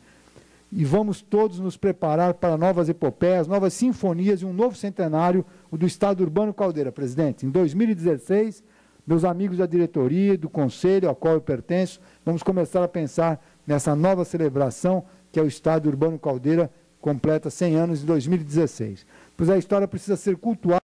Speaker 5: E vamos todos nos preparar para novas epopeias, novas sinfonias e um novo centenário, o do Estado Urbano Caldeira, presidente. Em 2016, meus amigos da diretoria e do conselho ao qual eu pertenço, vamos começar a pensar nessa nova celebração que é o Estado Urbano Caldeira, completa 100 anos em 2016. Pois a história precisa ser cultuada,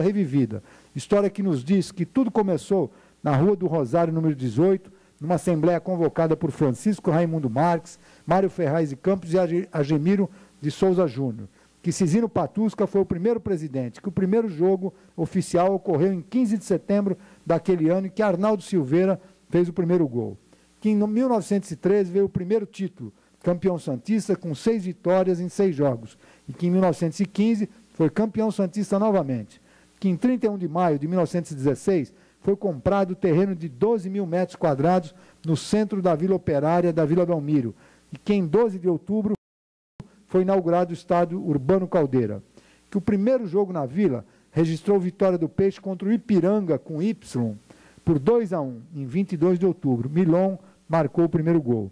Speaker 5: revivida. História que nos diz que tudo começou na Rua do Rosário, número 18, numa assembleia convocada por Francisco Raimundo Marques, Mário Ferraz de Campos e Agemiro de Souza Júnior, que Cisino Patusca foi o primeiro presidente, que o primeiro jogo oficial ocorreu em 15 de setembro daquele ano e que Arnaldo Silveira fez o primeiro gol. Que em 1913 veio o primeiro título, campeão santista, com 6 vitórias em 6 jogos, e que em 1915 foi campeão santista novamente. Que em 31 de maio de 1916 foi comprado o terreno de 12 mil metros quadrados no centro da Vila Operária da Vila Belmiro, e que em 12 de outubro foi inaugurado o Estádio Urbano Caldeira. Que o primeiro jogo na Vila registrou vitória do Peixe contra o Ipiranga, com Y, por 2-1, em 22 de outubro. Milon marcou o primeiro gol.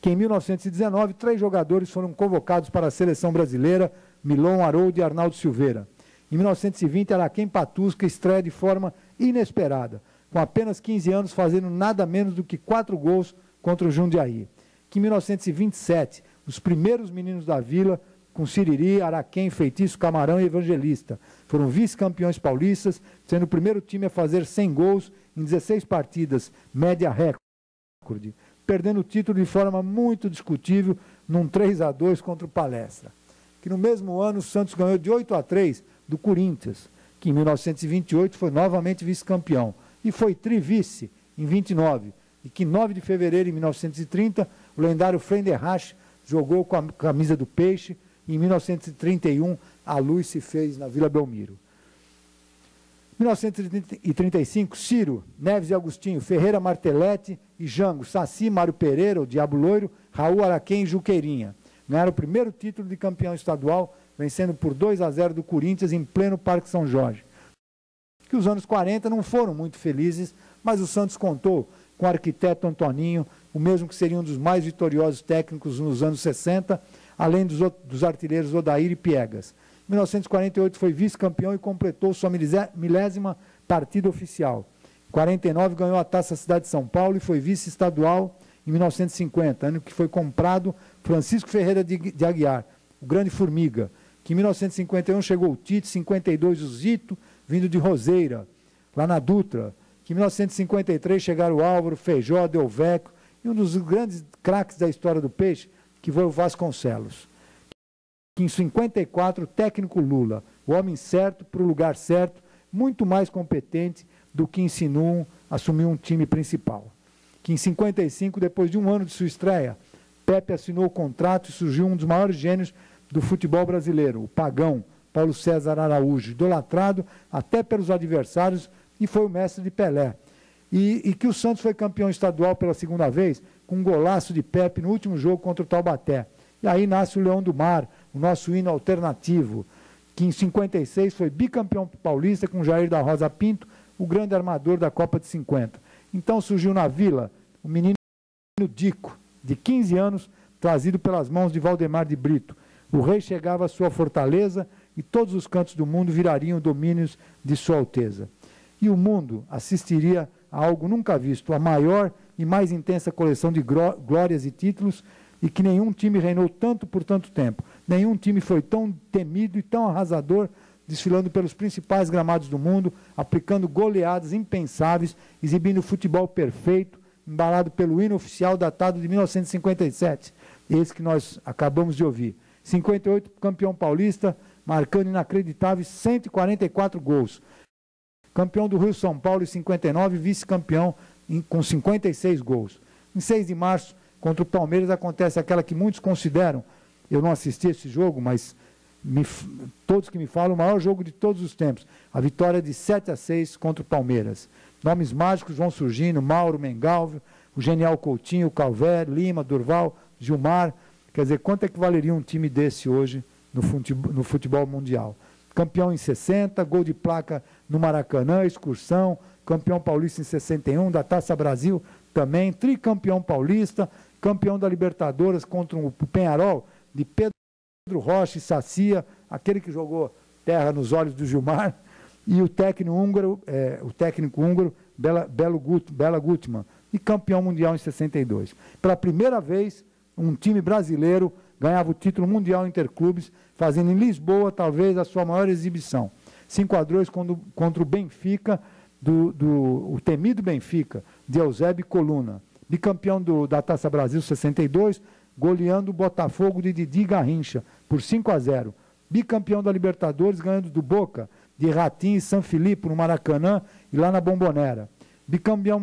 Speaker 5: que em 1919, 3 jogadores foram convocados para a seleção brasileira, Milon, Haroldo e Arnaldo Silveira. Em 1920, Araquém Patusca estreia de forma inesperada, com apenas 15 anos fazendo nada menos do que 4 gols contra o Jundiaí. Que em 1927, os primeiros meninos da Vila, com Siriri, Araquém, Feitiço, Camarão e Evangelista, foram vice-campeões paulistas, sendo o primeiro time a fazer 100 gols em 16 partidas, média recorde, perdendo o título de forma muito discutível num 3-2 contra o Palestra. Que no mesmo ano o Santos ganhou de 8-3 do Corinthians, que em 1928 foi novamente vice-campeão, e foi trivice em 29, e que em 9 de fevereiro de 1930 o lendário Frenderrache jogou com a camisa do Peixe, e em 1931 a luz se fez na Vila Belmiro. 1935, Ciro, Neves e Agostinho, Ferreira Martelete e Jango, Saci, Mário Pereira, o Diabo Loiro, Raul Araquém e Juqueirinha. Ganharam o primeiro título de campeão estadual, vencendo por 2-0 do Corinthians em pleno Parque São Jorge. Que os anos 40 não foram muito felizes, mas o Santos contou com o arquiteto Antoninho, o mesmo que seria um dos mais vitoriosos técnicos nos anos 60, além dos artilheiros Odair e Piegas. Em 1948 foi vice-campeão e completou sua milésima partida oficial. Em 49 ganhou a Taça Cidade de São Paulo e foi vice-estadual em 1950, ano que foi comprado Francisco Ferreira de Aguiar, o grande Formiga, que em 1951 chegou o Tite, 52 o Zito, vindo de Roseira, lá na Dutra, que em 1953 chegaram o Álvaro, Feijó, Delveco, e um dos grandes craques da história do peixe, que foi o Vasconcelos. Que em 54, o técnico Lula, o homem certo para o lugar certo, muito mais competente do que ensinou a assumir um time principal. Que em 55, depois de um ano de sua estreia, Pepe assinou o contrato e surgiu um dos maiores gênios do futebol brasileiro, o Pagão, Paulo César Araújo, idolatrado até pelos adversários e foi o mestre de Pelé. E que o Santos foi campeão estadual pela segunda vez, com um golaço de Pepe no último jogo contra o Taubaté. E aí nasce o Leão do Mar, o nosso hino alternativo, que em 56 foi bicampeão paulista com Jair da Rosa Pinto, o grande armador da Copa de 50. Então surgiu na Vila o menino Dico, de 15 anos, trazido pelas mãos de Valdemar de Brito. O rei chegava à sua fortaleza e todos os cantos do mundo virariam domínios de sua alteza. E o mundo assistiria a algo nunca visto, a maior e mais intensa coleção de glórias e títulos, e que nenhum time reinou tanto por tanto tempo. Nenhum time foi tão temido e tão arrasador, desfilando pelos principais gramados do mundo, aplicando goleadas impensáveis, exibindo futebol perfeito, embalado pelo hino oficial datado de 1957, esse que nós acabamos de ouvir. 58, campeão paulista, marcando inacreditáveis 144 gols. Campeão do Rio São Paulo em 59, vice-campeão com 56 gols. Em 6 de março, contra o Palmeiras, acontece aquela que muitos consideram, eu não assisti esse jogo, mas todos que me falam, o maior jogo de todos os tempos, a vitória de 7-6 contra o Palmeiras. Nomes mágicos vão surgindo, Mauro, Mengalvio, o genial Coutinho, Calvé, Lima, Durval, Gilmar. Quer dizer, quanto é que valeria um time desse hoje no futebol mundial? Campeão em 60, gol de placa no Maracanã, excursão, campeão paulista em 61, da Taça Brasil também, tricampeão paulista, campeão da Libertadores contra o Peñarol, de Pedro Rocha e Sacia, aquele que jogou terra nos olhos do Gilmar, e o técnico húngaro Bela Gutmann, e campeão mundial em 62. Pela primeira vez, um time brasileiro ganhava o título mundial interclubes, fazendo em Lisboa talvez a sua maior exibição. 5-2 contra o Benfica, o temido Benfica, de Eusébio Coluna. Bicampeão da Taça Brasil 62, goleando o Botafogo de Didi Garrincha por 5-0. Bicampeão da Libertadores, ganhando do Boca, de Ratinho e San Filipe no Maracanã e lá na Bombonera. Bicampeão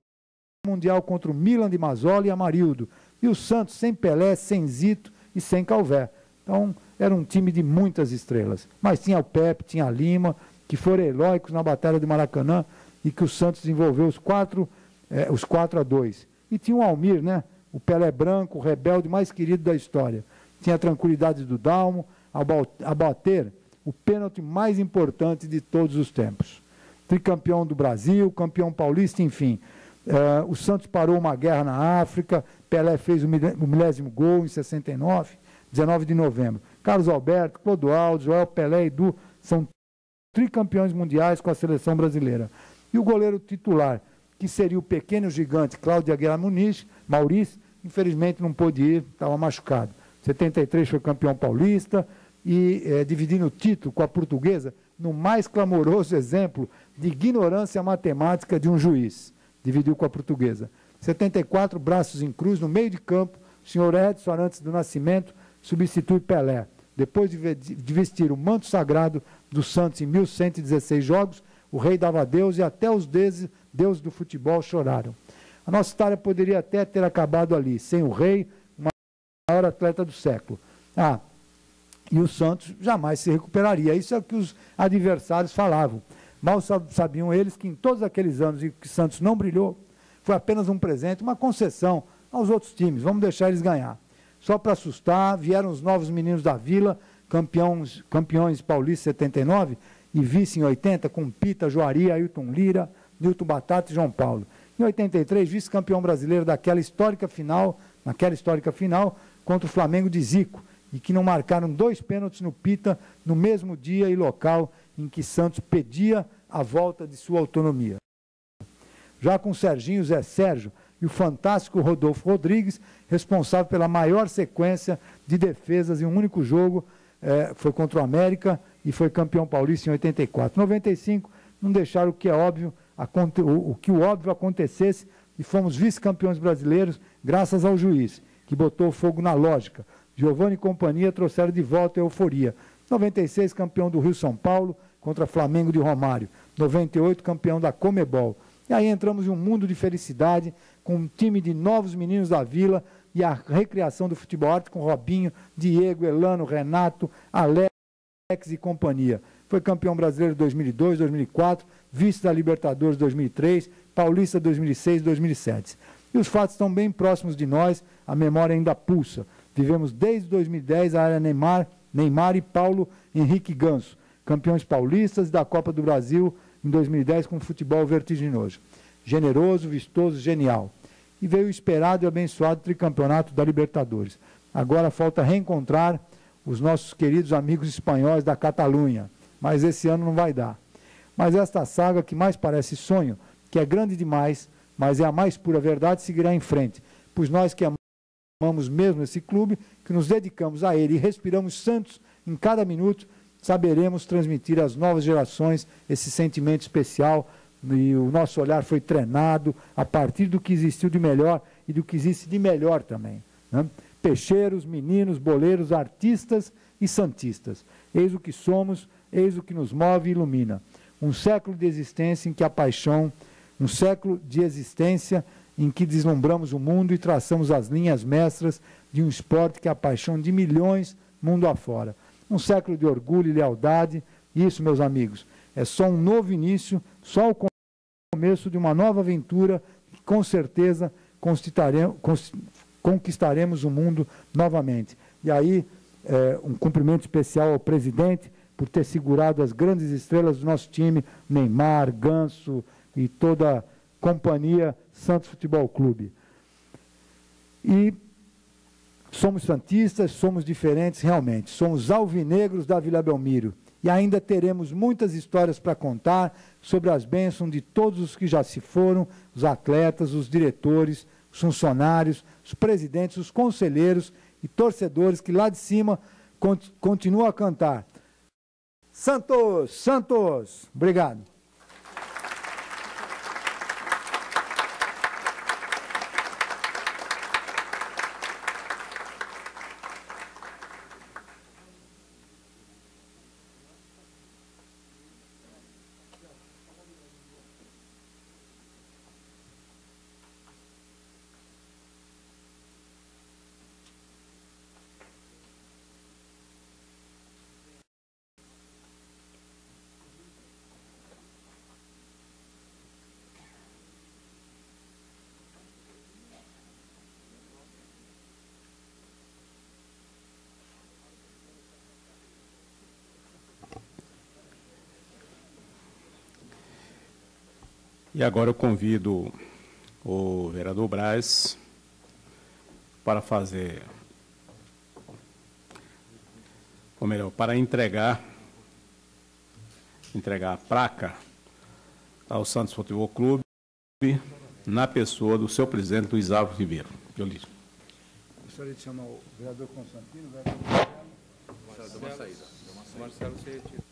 Speaker 5: mundial contra o Milan de Mazzola e Amarildo. E o Santos sem Pelé, sem Zito e sem Calvé. Então, era um time de muitas estrelas. Mas tinha o Pepe, tinha a Lima, que foram heróicos na Batalha de Maracanã e que o Santos desenvolveu os 4-2. E tinha o Almir, né? O Pelé branco, o rebelde mais querido da história. Tinha a tranquilidade do Dalmo, a bater o pênalti mais importante de todos os tempos. Tricampeão do Brasil, campeão paulista, enfim. O Santos parou uma guerra na África, Pelé fez o 1000º gol em 69, 19 de novembro. Carlos Alberto, Clodoaldo, Joel, Pelé e Edu são tricampeões mundiais com a seleção brasileira. E o goleiro titular, que seria o pequeno gigante Cláudio Aguiar Muniz, Maurício, infelizmente não pôde ir, estava machucado. 73 foi campeão paulista e dividindo o título com a Portuguesa no mais clamoroso exemplo de ignorância matemática de um juiz. Dividiu com a Portuguesa. 74, braços em cruz, no meio de campo, o senhor Edson Arantes do Nascimento substitui Pelé. Depois de vestir o manto sagrado do Santos em 1116 jogos, o rei dava adeus e até os deuses do futebol choraram. A nossa história poderia até ter acabado ali, sem o rei, o maior atleta do século. E o Santos jamais se recuperaria. Isso é o que os adversários falavam. Mal sabiam eles que em todos aqueles anos em que Santos não brilhou, foi apenas um presente, uma concessão aos outros times. Vamos deixar eles ganhar. Só para assustar, vieram os novos meninos da Vila, campeões paulistas 79 e vice em 80, com Pita, Juari, Ailton Lira, Nilton Batata e João Paulo. Em 83, vice-campeão brasileiro naquela histórica final contra o Flamengo de Zico, e que não marcaram 2 pênaltis no Pita no mesmo dia e local em que Santos pedia a volta de sua autonomia. Já com Serginho, Zé Sérgio e o fantástico Rodolfo Rodrigues, responsável pela maior sequência de defesas em um único jogo, foi contra o América e foi campeão paulista em 84. 95, não deixaram que o óbvio acontecesse e fomos vice-campeões brasileiros graças ao juiz, que botou fogo na lógica. Giovani e companhia trouxeram de volta a euforia. 96, campeão do Rio-São Paulo, contra Flamengo de Romário. 98, campeão da Comebol. E aí entramos em um mundo de felicidade, com um time de novos meninos da Vila e a recriação do futebol arte com Robinho, Diego, Elano, Renato, Alex e companhia. Foi campeão brasileiro 2002, 2004, vice da Libertadores 2003, Paulista 2006 e 2007. E os fatos estão bem próximos de nós, a memória ainda pulsa. Vivemos desde 2010 a era Neymar e Paulo Henrique Ganso, campeões paulistas da Copa do Brasil em 2010 com futebol vertiginoso. Generoso, vistoso, genial. E veio o esperado e abençoado tricampeonato da Libertadores. Agora falta reencontrar os nossos queridos amigos espanhóis da Catalunha, mas esse ano não vai dar. Mas esta saga que mais parece sonho, que é grande demais, mas é a mais pura verdade, seguirá em frente, pois nós que amamos mesmo esse clube, que nos dedicamos a ele e respiramos Santos em cada minuto, saberemos transmitir às novas gerações esse sentimento especial, e o nosso olhar foi treinado a partir do que existiu de melhor e do que existe de melhor também, né? Peixeiros, meninos, boleiros, artistas e santistas. Eis o que somos, eis o que nos move e ilumina. Um século de existência em que a paixão, um século de existência em que deslumbramos o mundo e traçamos as linhas mestras de um esporte que é a paixão de milhões mundo afora. Um século de orgulho e lealdade. Isso, meus amigos, é só um novo início, só o começo de uma nova aventura que com certeza conquistaremos o mundo novamente. E aí, um cumprimento especial ao presidente por ter segurado as grandes estrelas do nosso time, Neymar, Ganso e toda a companhia Santos Futebol Clube. E somos santistas, somos diferentes realmente, somos alvinegros da Vila Belmiro. E ainda teremos muitas histórias para contar sobre as bênçãos de todos os que já se foram, os atletas, os diretores, os funcionários, os presidentes, os conselheiros e torcedores que lá de cima continuam a cantar. Santos, Santos! Obrigado.
Speaker 2: E agora eu convido o vereador Braz para fazer, ou melhor, para entregar a placa ao Santos Futebol Clube na pessoa do seu presidente Luiz Álvaro Ribeiro.
Speaker 5: Gostaria de chamar o vereador Constantino, o vereador
Speaker 1: Deu uma saída. Marcelo se retira.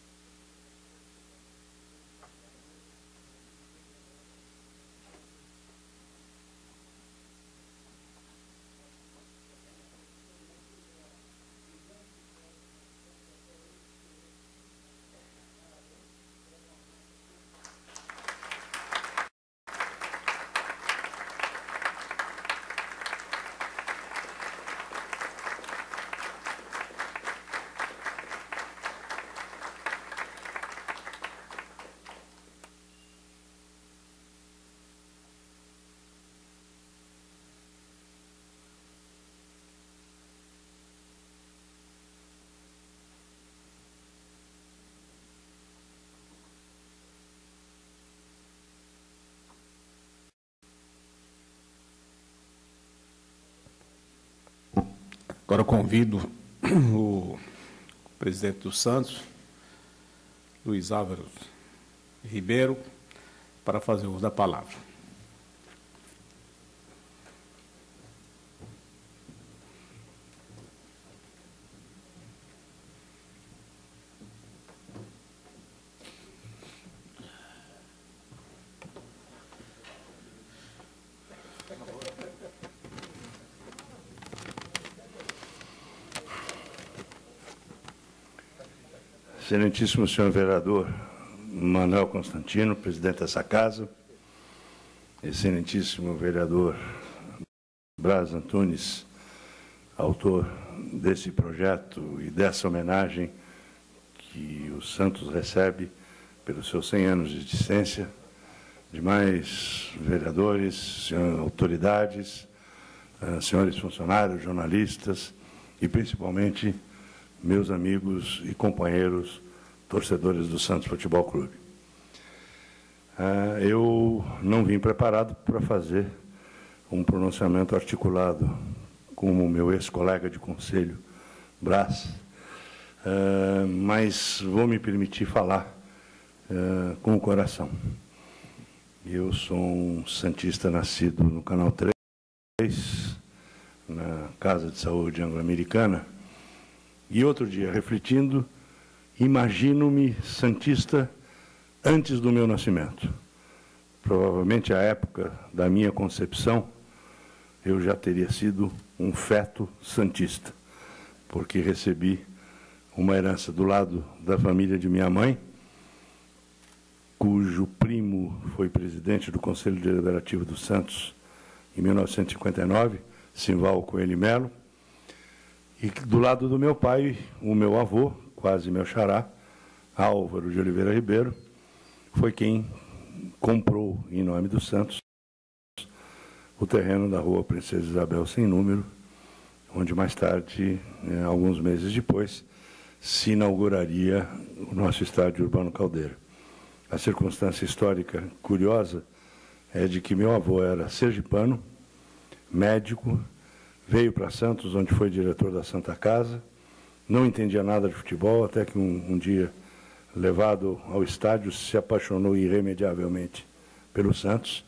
Speaker 2: Agora eu convido o presidente do Santos, Luiz Álvaro Ribeiro, para fazer uso da palavra.
Speaker 6: Excelentíssimo senhor vereador Manuel Constantino, presidente dessa casa, excelentíssimo vereador Braz Antunes, autor desse projeto e dessa homenagem que o Santos recebe pelos seus 100 anos de existência, demais vereadores, autoridades, senhores funcionários, jornalistas e principalmente meus amigos e companheiros torcedores do Santos Futebol Clube. Eu não vim preparado para fazer um pronunciamento articulado como o meu ex-colega de conselho, Braz, mas vou me permitir falar com o coração. Eu sou um santista nascido no Canal 3, na Casa de Saúde Anglo-Americana, e outro dia, refletindo, imagino-me santista antes do meu nascimento. Provavelmente, à época da minha concepção, eu já teria sido um feto santista, porque recebi uma herança do lado da família de minha mãe, cujo primo foi presidente do Conselho Deliberativo do Santos em 1959, Simval Coelho Melo, e do lado do meu pai, o meu avô, quase meu xará, Álvaro de Oliveira Ribeiro, foi quem comprou, em nome do Santos, o terreno da Rua Princesa Isabel Sem Número, onde mais tarde, alguns meses depois, se inauguraria o nosso estádio Urbano Caldeira. A circunstância histórica curiosa é de que meu avô era sergipano, médico, veio para Santos, onde foi diretor da Santa Casa, não entendia nada de futebol, até que um dia, levado ao estádio, se apaixonou irremediavelmente pelo Santos,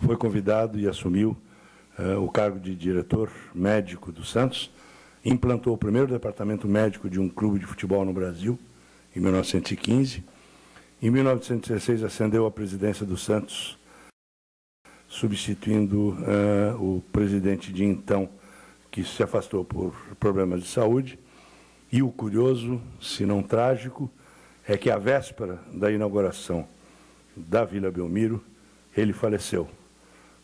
Speaker 6: foi convidado e assumiu o cargo de diretor médico do Santos, implantou o primeiro departamento médico de um clube de futebol no Brasil, em 1915. Em 1916, ascendeu à presidência do Santos, substituindo o presidente de então, que se afastou por problemas de saúde. E o curioso, se não trágico, é que à véspera da inauguração da Vila Belmiro, ele faleceu.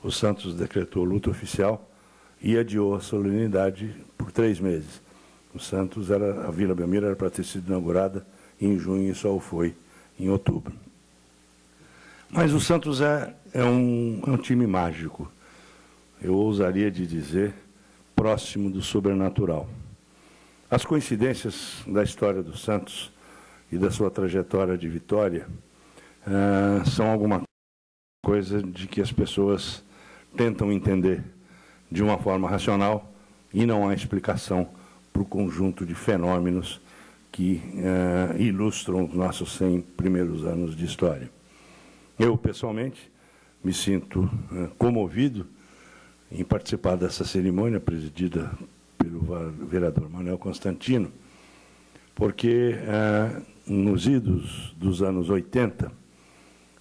Speaker 6: O Santos decretou luto oficial e adiou a solenidade por 3 meses. A Vila Belmiro era para ter sido inaugurada em junho e só o foi em outubro. Mas o Santos é um time mágico. Eu ousaria de dizer próximo do sobrenatural. As coincidências da história do Santos e da sua trajetória de vitória são alguma coisa de que as pessoas tentam entender de uma forma racional e não há explicação para o conjunto de fenômenos que ilustram os nossos 100 primeiros anos de história. Eu, pessoalmente, me sinto comovido em participar dessa cerimônia presidida pelo vereador Manuel Constantino, porque nos idos dos anos 80,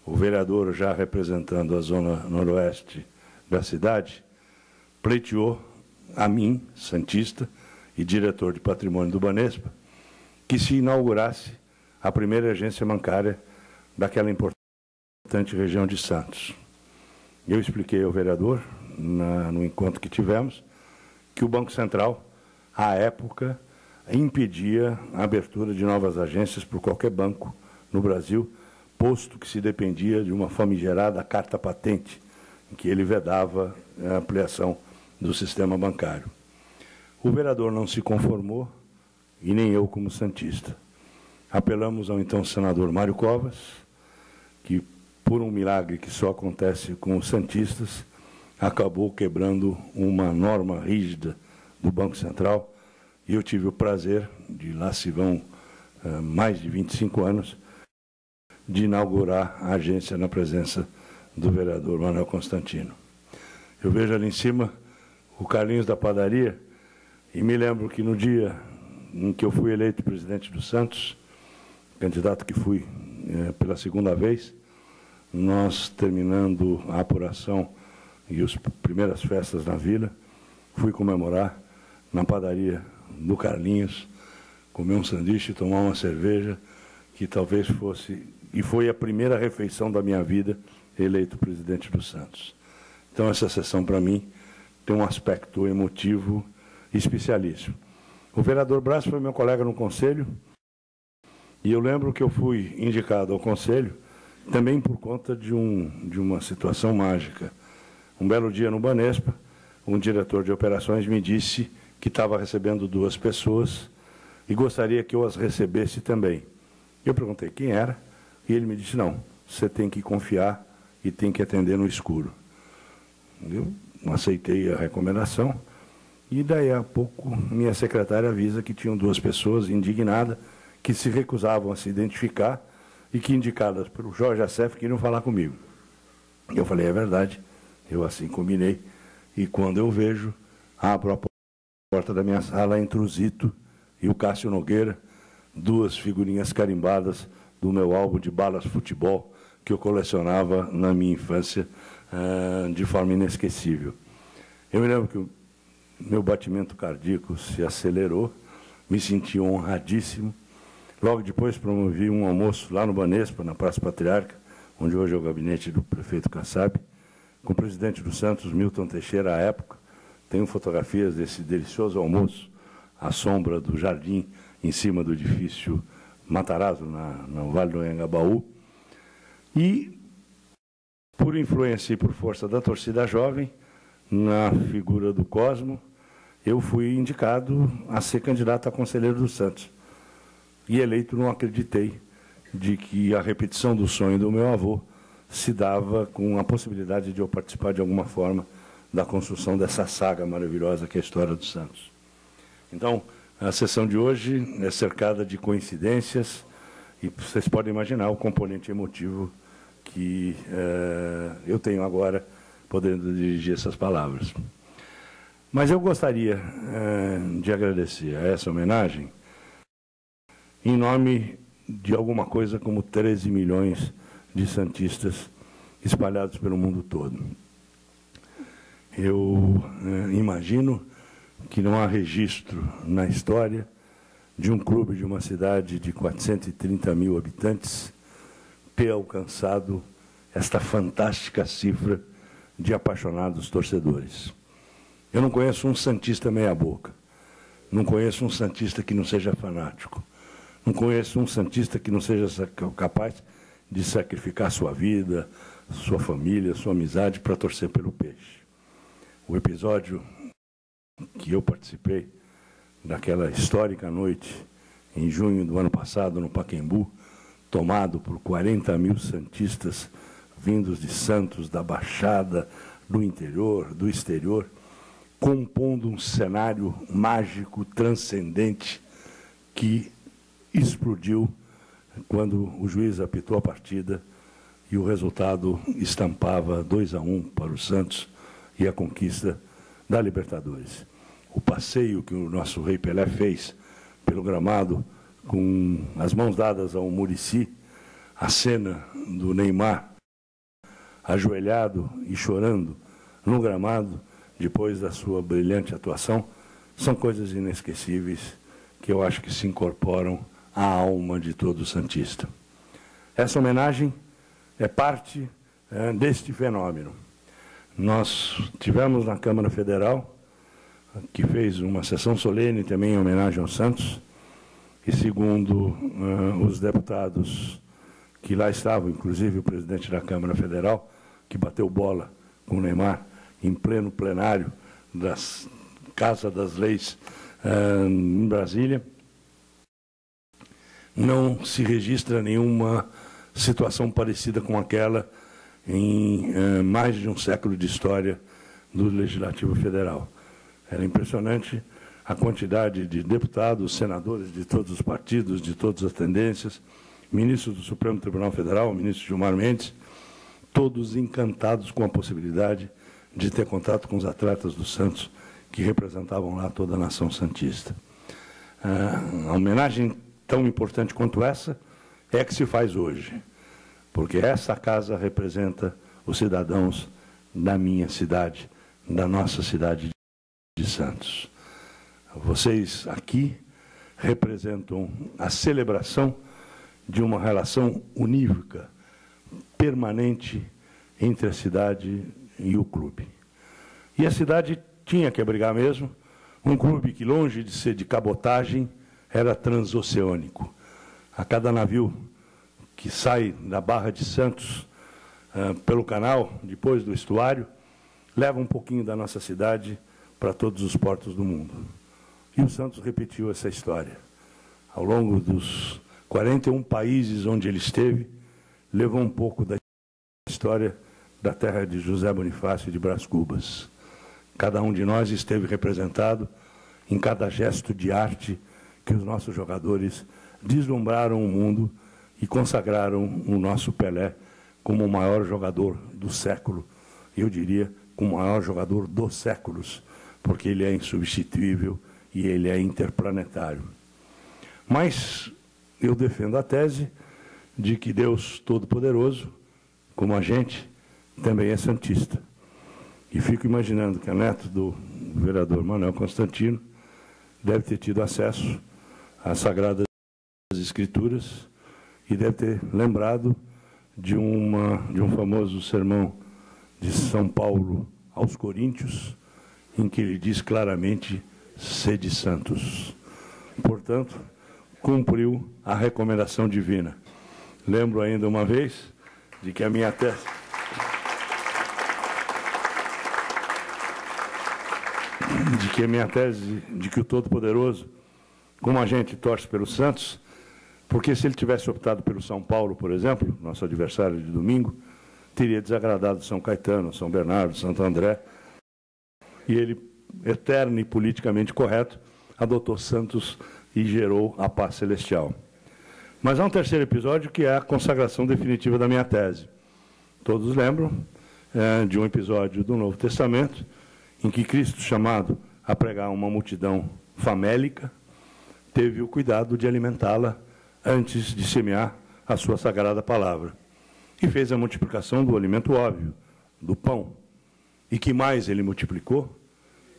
Speaker 6: o vereador, já representando a zona noroeste da cidade, pleiteou a mim, santista e diretor de patrimônio do Banespa, que se inaugurasse a primeira agência bancária daquela importante região de Santos. Eu expliquei ao vereador, no encontro que tivemos, que o Banco Central, à época, impedia a abertura de novas agências por qualquer banco no Brasil, posto que se dependia de uma famigerada carta patente, em que ele vedava a ampliação do sistema bancário. O vereador não se conformou, e nem eu como santista. Apelamos ao então senador Mário Covas, que, por um milagre que só acontece com os santistas, acabou quebrando uma norma rígida do Banco Central, e eu tive o prazer, de lá se vão mais de 25 anos, de inaugurar a agência na presença do vereador Manuel Constantino. Eu vejo ali em cima o Carlinhos da padaria, e me lembro que no dia em que eu fui eleito presidente do Santos, candidato que fui pela segunda vez, nós, terminando a apuração e as primeiras festas na vila, fui comemorar na padaria do Carlinhos, comer um sanduíche e tomar uma cerveja, que talvez fosse, e foi a primeira refeição da minha vida, eleito presidente do Santos. Então, essa sessão, para mim, tem um aspecto emotivo especialíssimo. O vereador Braz foi meu colega no conselho, e eu lembro que eu fui indicado ao conselho também por conta de uma situação mágica. Um belo dia no Banespa, um diretor de operações me disse que estava recebendo 2 pessoas e gostaria que eu as recebesse também. Eu perguntei quem era, e ele me disse, não, você tem que confiar e tem que atender no escuro. Eu aceitei a recomendação, e daí a pouco minha secretária avisa que tinham 2 pessoas indignadas que se recusavam a se identificar e que, indicadas pelo Jorge Assef, queriam falar comigo. Eu falei, é verdade, eu assim combinei, e quando eu vejo, abro a porta da minha sala, entra o Zito e o Cássio Nogueira, 2 figurinhas carimbadas do meu álbum de balas futebol, que eu colecionava na minha infância de forma inesquecível. Eu me lembro que o meu batimento cardíaco se acelerou, me senti honradíssimo. Logo depois promovi um almoço lá no Banespa, na Praça Patriarca, onde hoje é o gabinete do prefeito Kassab, com o presidente do Santos, Milton Teixeira, à época. Tenho fotografias desse delicioso almoço, à sombra do jardim, em cima do edifício Matarazzo, no Vale do Anhangabaú. E, por influência e por força da torcida jovem, na figura do Cosmo, eu fui indicado a ser candidato a conselheiro do Santos. E eleito, não acreditei de que a repetição do sonho do meu avô se dava com a possibilidade de eu participar de alguma forma da construção dessa saga maravilhosa que é a história do Santos. Então, a sessão de hoje é cercada de coincidências, e vocês podem imaginar o componente emotivo que eu tenho agora, podendo dirigir essas palavras. Mas eu gostaria de agradecer a essa homenagem em nome de alguma coisa como 13 milhões de santistas espalhados pelo mundo todo. Eu imagino que não há registro na história de um clube de uma cidade de 430 mil habitantes ter alcançado esta fantástica cifra de apaixonados torcedores. Eu não conheço um santista meia-boca, não conheço um santista que não seja fanático, não conheço um santista que não seja capaz de sacrificar sua vida, sua família, sua amizade para torcer pelo peixe. O episódio que eu participei daquela histórica noite, em junho do ano passado, no Pacaembu, tomado por 40 mil santistas vindos de Santos, da Baixada, do interior, do exterior, compondo um cenário mágico, transcendente, que explodiu quando o juiz apitou a partida e o resultado estampava 2-1 para o Santos e a conquista da Libertadores. O passeio que o nosso Rei Pelé fez pelo gramado, com as mãos dadas ao Muricy, a cena do Neymar ajoelhado e chorando no gramado, depois da sua brilhante atuação, são coisas inesquecíveis que eu acho que se incorporam à alma de todo santista. Essa homenagem é parte deste fenômeno. Nós tivemos na Câmara Federal, que fez uma sessão solene também em homenagem aos Santos, e segundo os deputados que lá estavam, inclusive o presidente da Câmara Federal, que bateu bola com o Neymar em pleno plenário da Casa das Leis em Brasília, não se registra nenhuma situação parecida com aquela em mais de um século de história do Legislativo Federal. Era impressionante a quantidade de deputados, senadores de todos os partidos, de todas as tendências, ministro do Supremo Tribunal Federal, ministro Gilmar Mendes, todos encantados com a possibilidade de ter contato com os atletas do Santos, que representavam lá toda a nação santista. A homenagem tão importante quanto essa é a que se faz hoje, porque essa casa representa os cidadãos da minha cidade, da nossa cidade de Santos. Vocês aqui representam a celebração de uma relação unívoca, permanente, entre a cidade e o clube. E a cidade tinha que abrigar mesmo um clube que, longe de ser de cabotagem, era transoceânico. A cada navio que sai da Barra de Santos pelo canal, depois do estuário, leva um pouquinho da nossa cidade para todos os portos do mundo. E o Santos repetiu essa história. Ao longo dos 41 países onde ele esteve, levou um pouco da história da terra de José Bonifácio e de Brás Cubas. Cada um de nós esteve representado em cada gesto de arte que os nossos jogadores deslumbraram o mundo e consagraram o nosso Pelé como o maior jogador do século, eu diria, como o maior jogador dos séculos, porque ele é insubstituível e ele é interplanetário. Mas eu defendo a tese de que Deus Todo-Poderoso, como a gente, também é santista. E fico imaginando que a neta do vereador Manuel Constantino deve ter tido acesso às Sagradas Escrituras e deve ter lembrado de um famoso sermão de São Paulo aos Coríntios, em que ele diz claramente: sede santos. Portanto, cumpriu a recomendação divina. Lembro ainda uma vez de que a minha tese de que o Todo-Poderoso, como a gente torce pelo Santos, porque se ele tivesse optado pelo São Paulo, por exemplo, nosso adversário de domingo, teria desagradado São Caetano, São Bernardo, Santo André, e ele, eterno e politicamente correto, adotou Santos e gerou a paz celestial. Mas há um terceiro episódio que é a consagração definitiva da minha tese. Todos lembram de um episódio do Novo Testamento em que Cristo, chamado a pregar uma multidão famélica, teve o cuidado de alimentá-la antes de semear a sua sagrada palavra. E fez a multiplicação do alimento óbvio, do pão. E que mais ele multiplicou?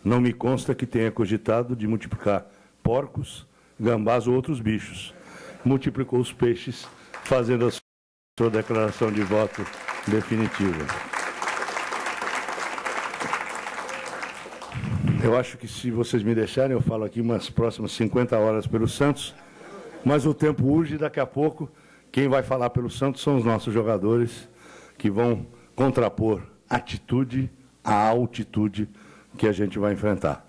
Speaker 6: Não me consta que tenha cogitado de multiplicar porcos, gambás ou outros bichos. Multiplicou os peixes, fazendo a sua declaração de voto definitiva. Eu acho que, se vocês me deixarem, eu falo aqui umas próximas 50 horas pelo Santos, mas o tempo urge e daqui a pouco quem vai falar pelo Santos são os nossos jogadores, que vão contrapor atitude à altitude que a gente vai enfrentar.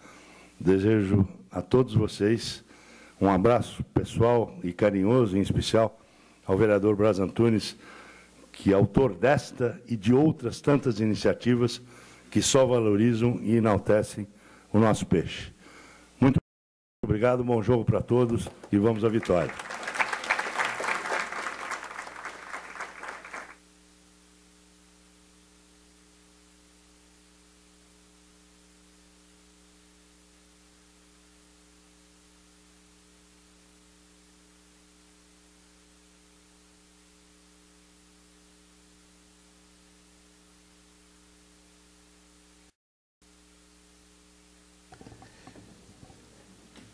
Speaker 6: Desejo a todos vocês um abraço pessoal e carinhoso, em especial ao vereador Braz Antunes, que é autor desta e de outras tantas iniciativas que só valorizam e enaltecem o nosso peixe. Muito obrigado, bom jogo para todos e vamos à vitória.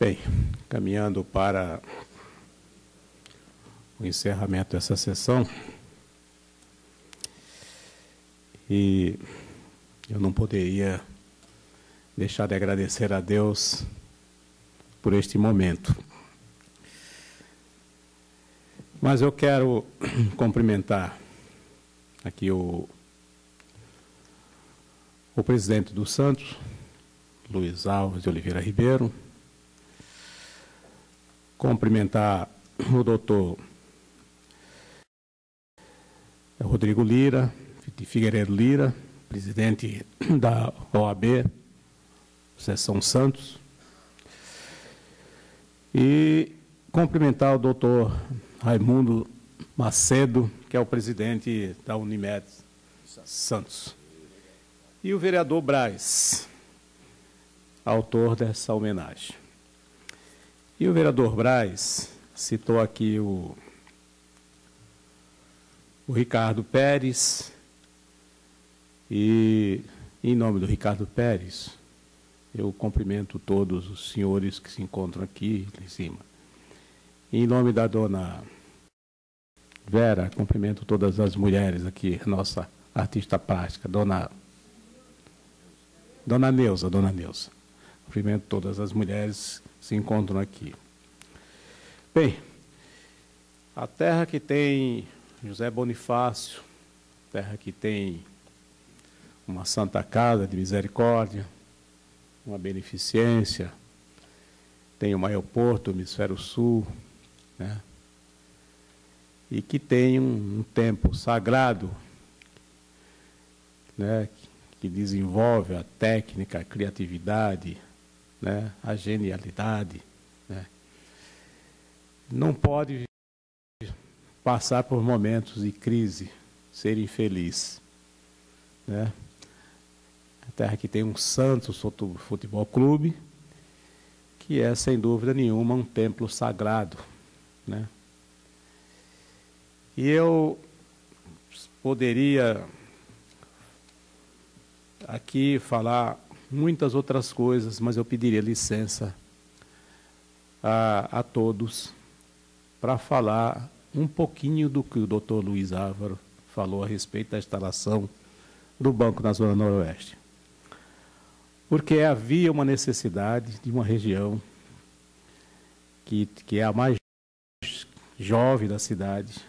Speaker 2: Bem, caminhando para o encerramento dessa sessão, e eu não poderia deixar de agradecer a Deus por este momento. Mas eu quero cumprimentar aqui o presidente do Santos, Luiz Alves de Oliveira Ribeiro, cumprimentar o doutor Rodrigo Lira, de Figueiredo Lira, presidente da OAB, Seção Santos, e cumprimentar o doutor Raimundo Macedo, que é o presidente da Unimed Santos, e o vereador Braz, autor dessa homenagem. E o vereador Braz citou aqui o Ricardo Pérez, e em nome do Ricardo Pérez, eu cumprimento todos os senhores que se encontram aqui em cima. E em nome da dona Vera, cumprimento todas as mulheres aqui, nossa artista plástica, dona Neuza. Cumprimento todas as mulheres que se encontram aqui. Bem, a terra que tem José Bonifácio, terra que tem uma Santa Casa de Misericórdia, uma beneficência, tem um aeroporto, o Hemisfério Sul, né? E que tem um templo sagrado, né? Que desenvolve a técnica, a criatividade, né? A genialidade, né? Não pode passar por momentos de crise, ser infeliz, né? A terra que tem um Santos Futebol Clube, que é, sem dúvida nenhuma, um templo sagrado, né? E eu poderia aqui falar muitas outras coisas, mas eu pediria licença a todos para falar um pouquinho do que o doutor Luiz Álvaro falou a respeito da instalação do banco na Zona Noroeste. Porque havia uma necessidade de uma região que é a mais jovem da cidade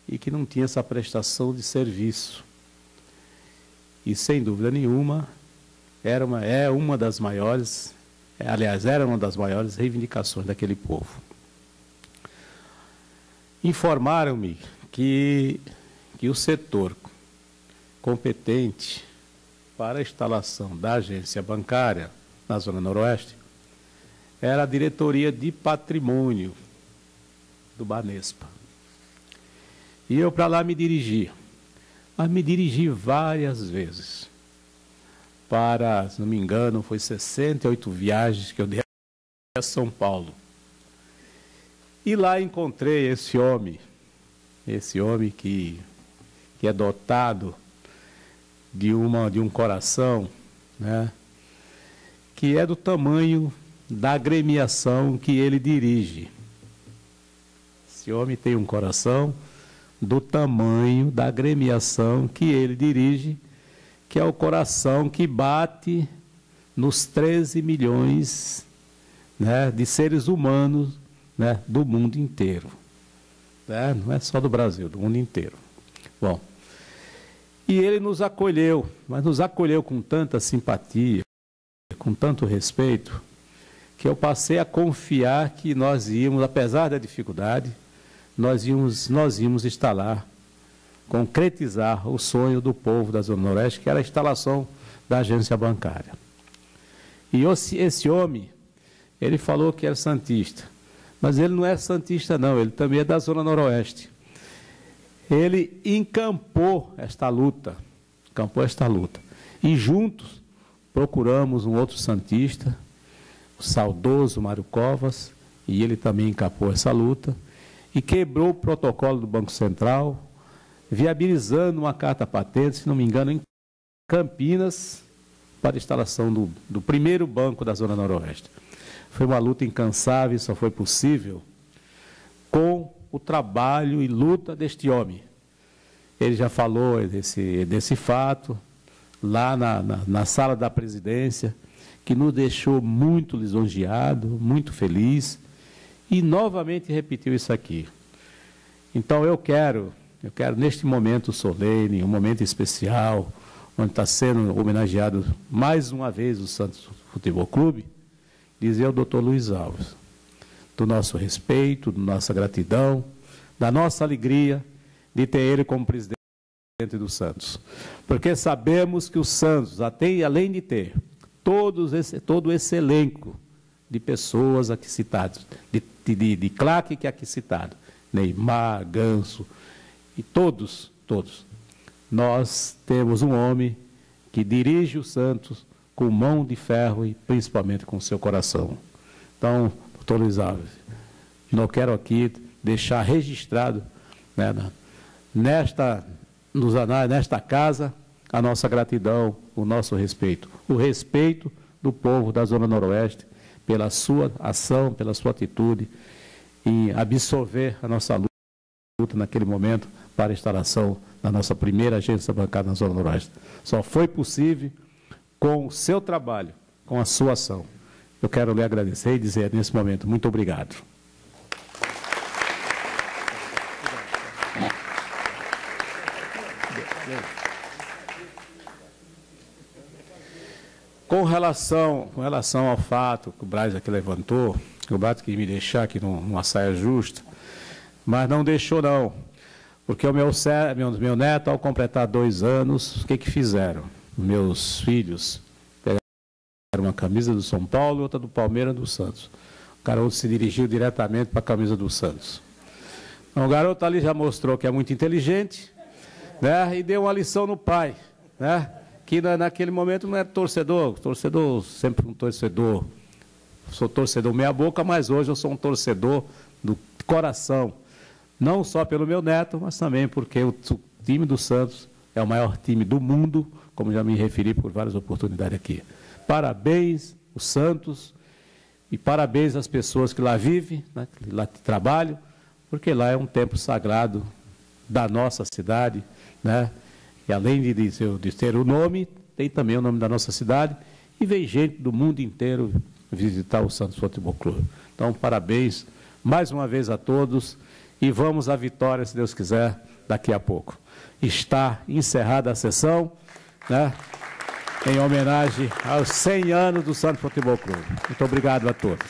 Speaker 2: e que não tinha essa prestação de serviço. E, sem dúvida nenhuma, era uma das maiores reivindicações daquele povo. Informaram-me que o setor competente para a instalação da agência bancária na Zona Noroeste era a Diretoria de Patrimônio do Banespa. E eu para lá me dirigi, mas me dirigi várias vezes. Se não me engano, foi 68 viagens que eu dei a São Paulo. E lá encontrei esse homem que é dotado de um coração, né, que é do tamanho da agremiação que ele dirige. Esse homem tem um coração do tamanho da agremiação que ele dirige, que é o coração que bate nos 13 milhões, né, de seres humanos, né, do mundo inteiro. Né? Não é só do Brasil, do mundo inteiro. Bom, e ele nos acolheu, mas nos acolheu com tanta simpatia, com tanto respeito, que eu passei a confiar que nós íamos, apesar da dificuldade, nós íamos instalar, concretizar o sonho do povo da Zona Noroeste, que era a instalação da agência bancária. E esse homem, ele falou que era santista, mas ele não é santista não, ele também é da Zona Noroeste. Ele encampou esta luta, e juntos procuramos um outro santista, o saudoso Mário Covas, e ele também encapou essa luta, e quebrou o protocolo do Banco Central, viabilizando uma carta patente, se não me engano, em Campinas, para a instalação do primeiro banco da Zona Noroeste. Foi uma luta incansável e só foi possível com o trabalho e luta deste homem. Ele já falou desse fato, lá na sala da presidência, que nos deixou muito lisonjeado, muito feliz, e novamente repetiu isso aqui. Então eu quero neste momento solene, um momento especial, onde está sendo homenageado mais uma vez o Santos Futebol Clube, dizer ao doutor Luiz Alves, do nosso respeito, da nossa gratidão, da nossa alegria de ter ele como presidente do Santos. Porque sabemos que o Santos, além de ter todo esse elenco de pessoas aqui citadas, de claque que é aqui citado, Neymar, Ganso, e todos, nós temos um homem que dirige o Santos com mão de ferro e principalmente com o seu coração. Então, doutor Luiz Alves, não quero aqui deixar registrado, né, nos anais, nesta casa, a nossa gratidão, o nosso respeito. O respeito do povo da Zona Noroeste pela sua ação, pela sua atitude em absorver a nossa luta naquele momento para a instalação da nossa primeira agência bancária na Zona Noroeste. Só foi possível com o seu trabalho, com a sua ação. Eu quero lhe agradecer e dizer nesse momento, muito obrigado. Com relação ao fato que o Braz aqui levantou, que o Braz quis me deixar aqui numa saia justa, mas não deixou não, porque o meu neto, ao completar 2 anos, o que fizeram? Meus filhos pegaram uma camisa do São Paulo e outra do Palmeiras e do Santos. O garoto se dirigiu diretamente para a camisa do Santos. Então, o garoto ali já mostrou que é muito inteligente, né, e deu uma lição no pai, né, que naquele momento não era torcedor sempre um torcedor, sou torcedor meia boca, mas hoje eu sou um torcedor do coração, não só pelo meu neto, mas também porque o time do Santos é o maior time do mundo, como já me referi por várias oportunidades aqui. Parabéns, o Santos, e parabéns às pessoas que lá vivem, né, que lá trabalham, porque lá é um templo sagrado da nossa cidade, né? E além de ter o nome, tem também o nome da nossa cidade, e vem gente do mundo inteiro visitar o Santos Futebol Clube. Então, parabéns mais uma vez a todos, e vamos à vitória, se Deus quiser, daqui a pouco. Está encerrada a sessão, né, em homenagem aos 100 anos do Santos Futebol Clube. Muito obrigado a todos.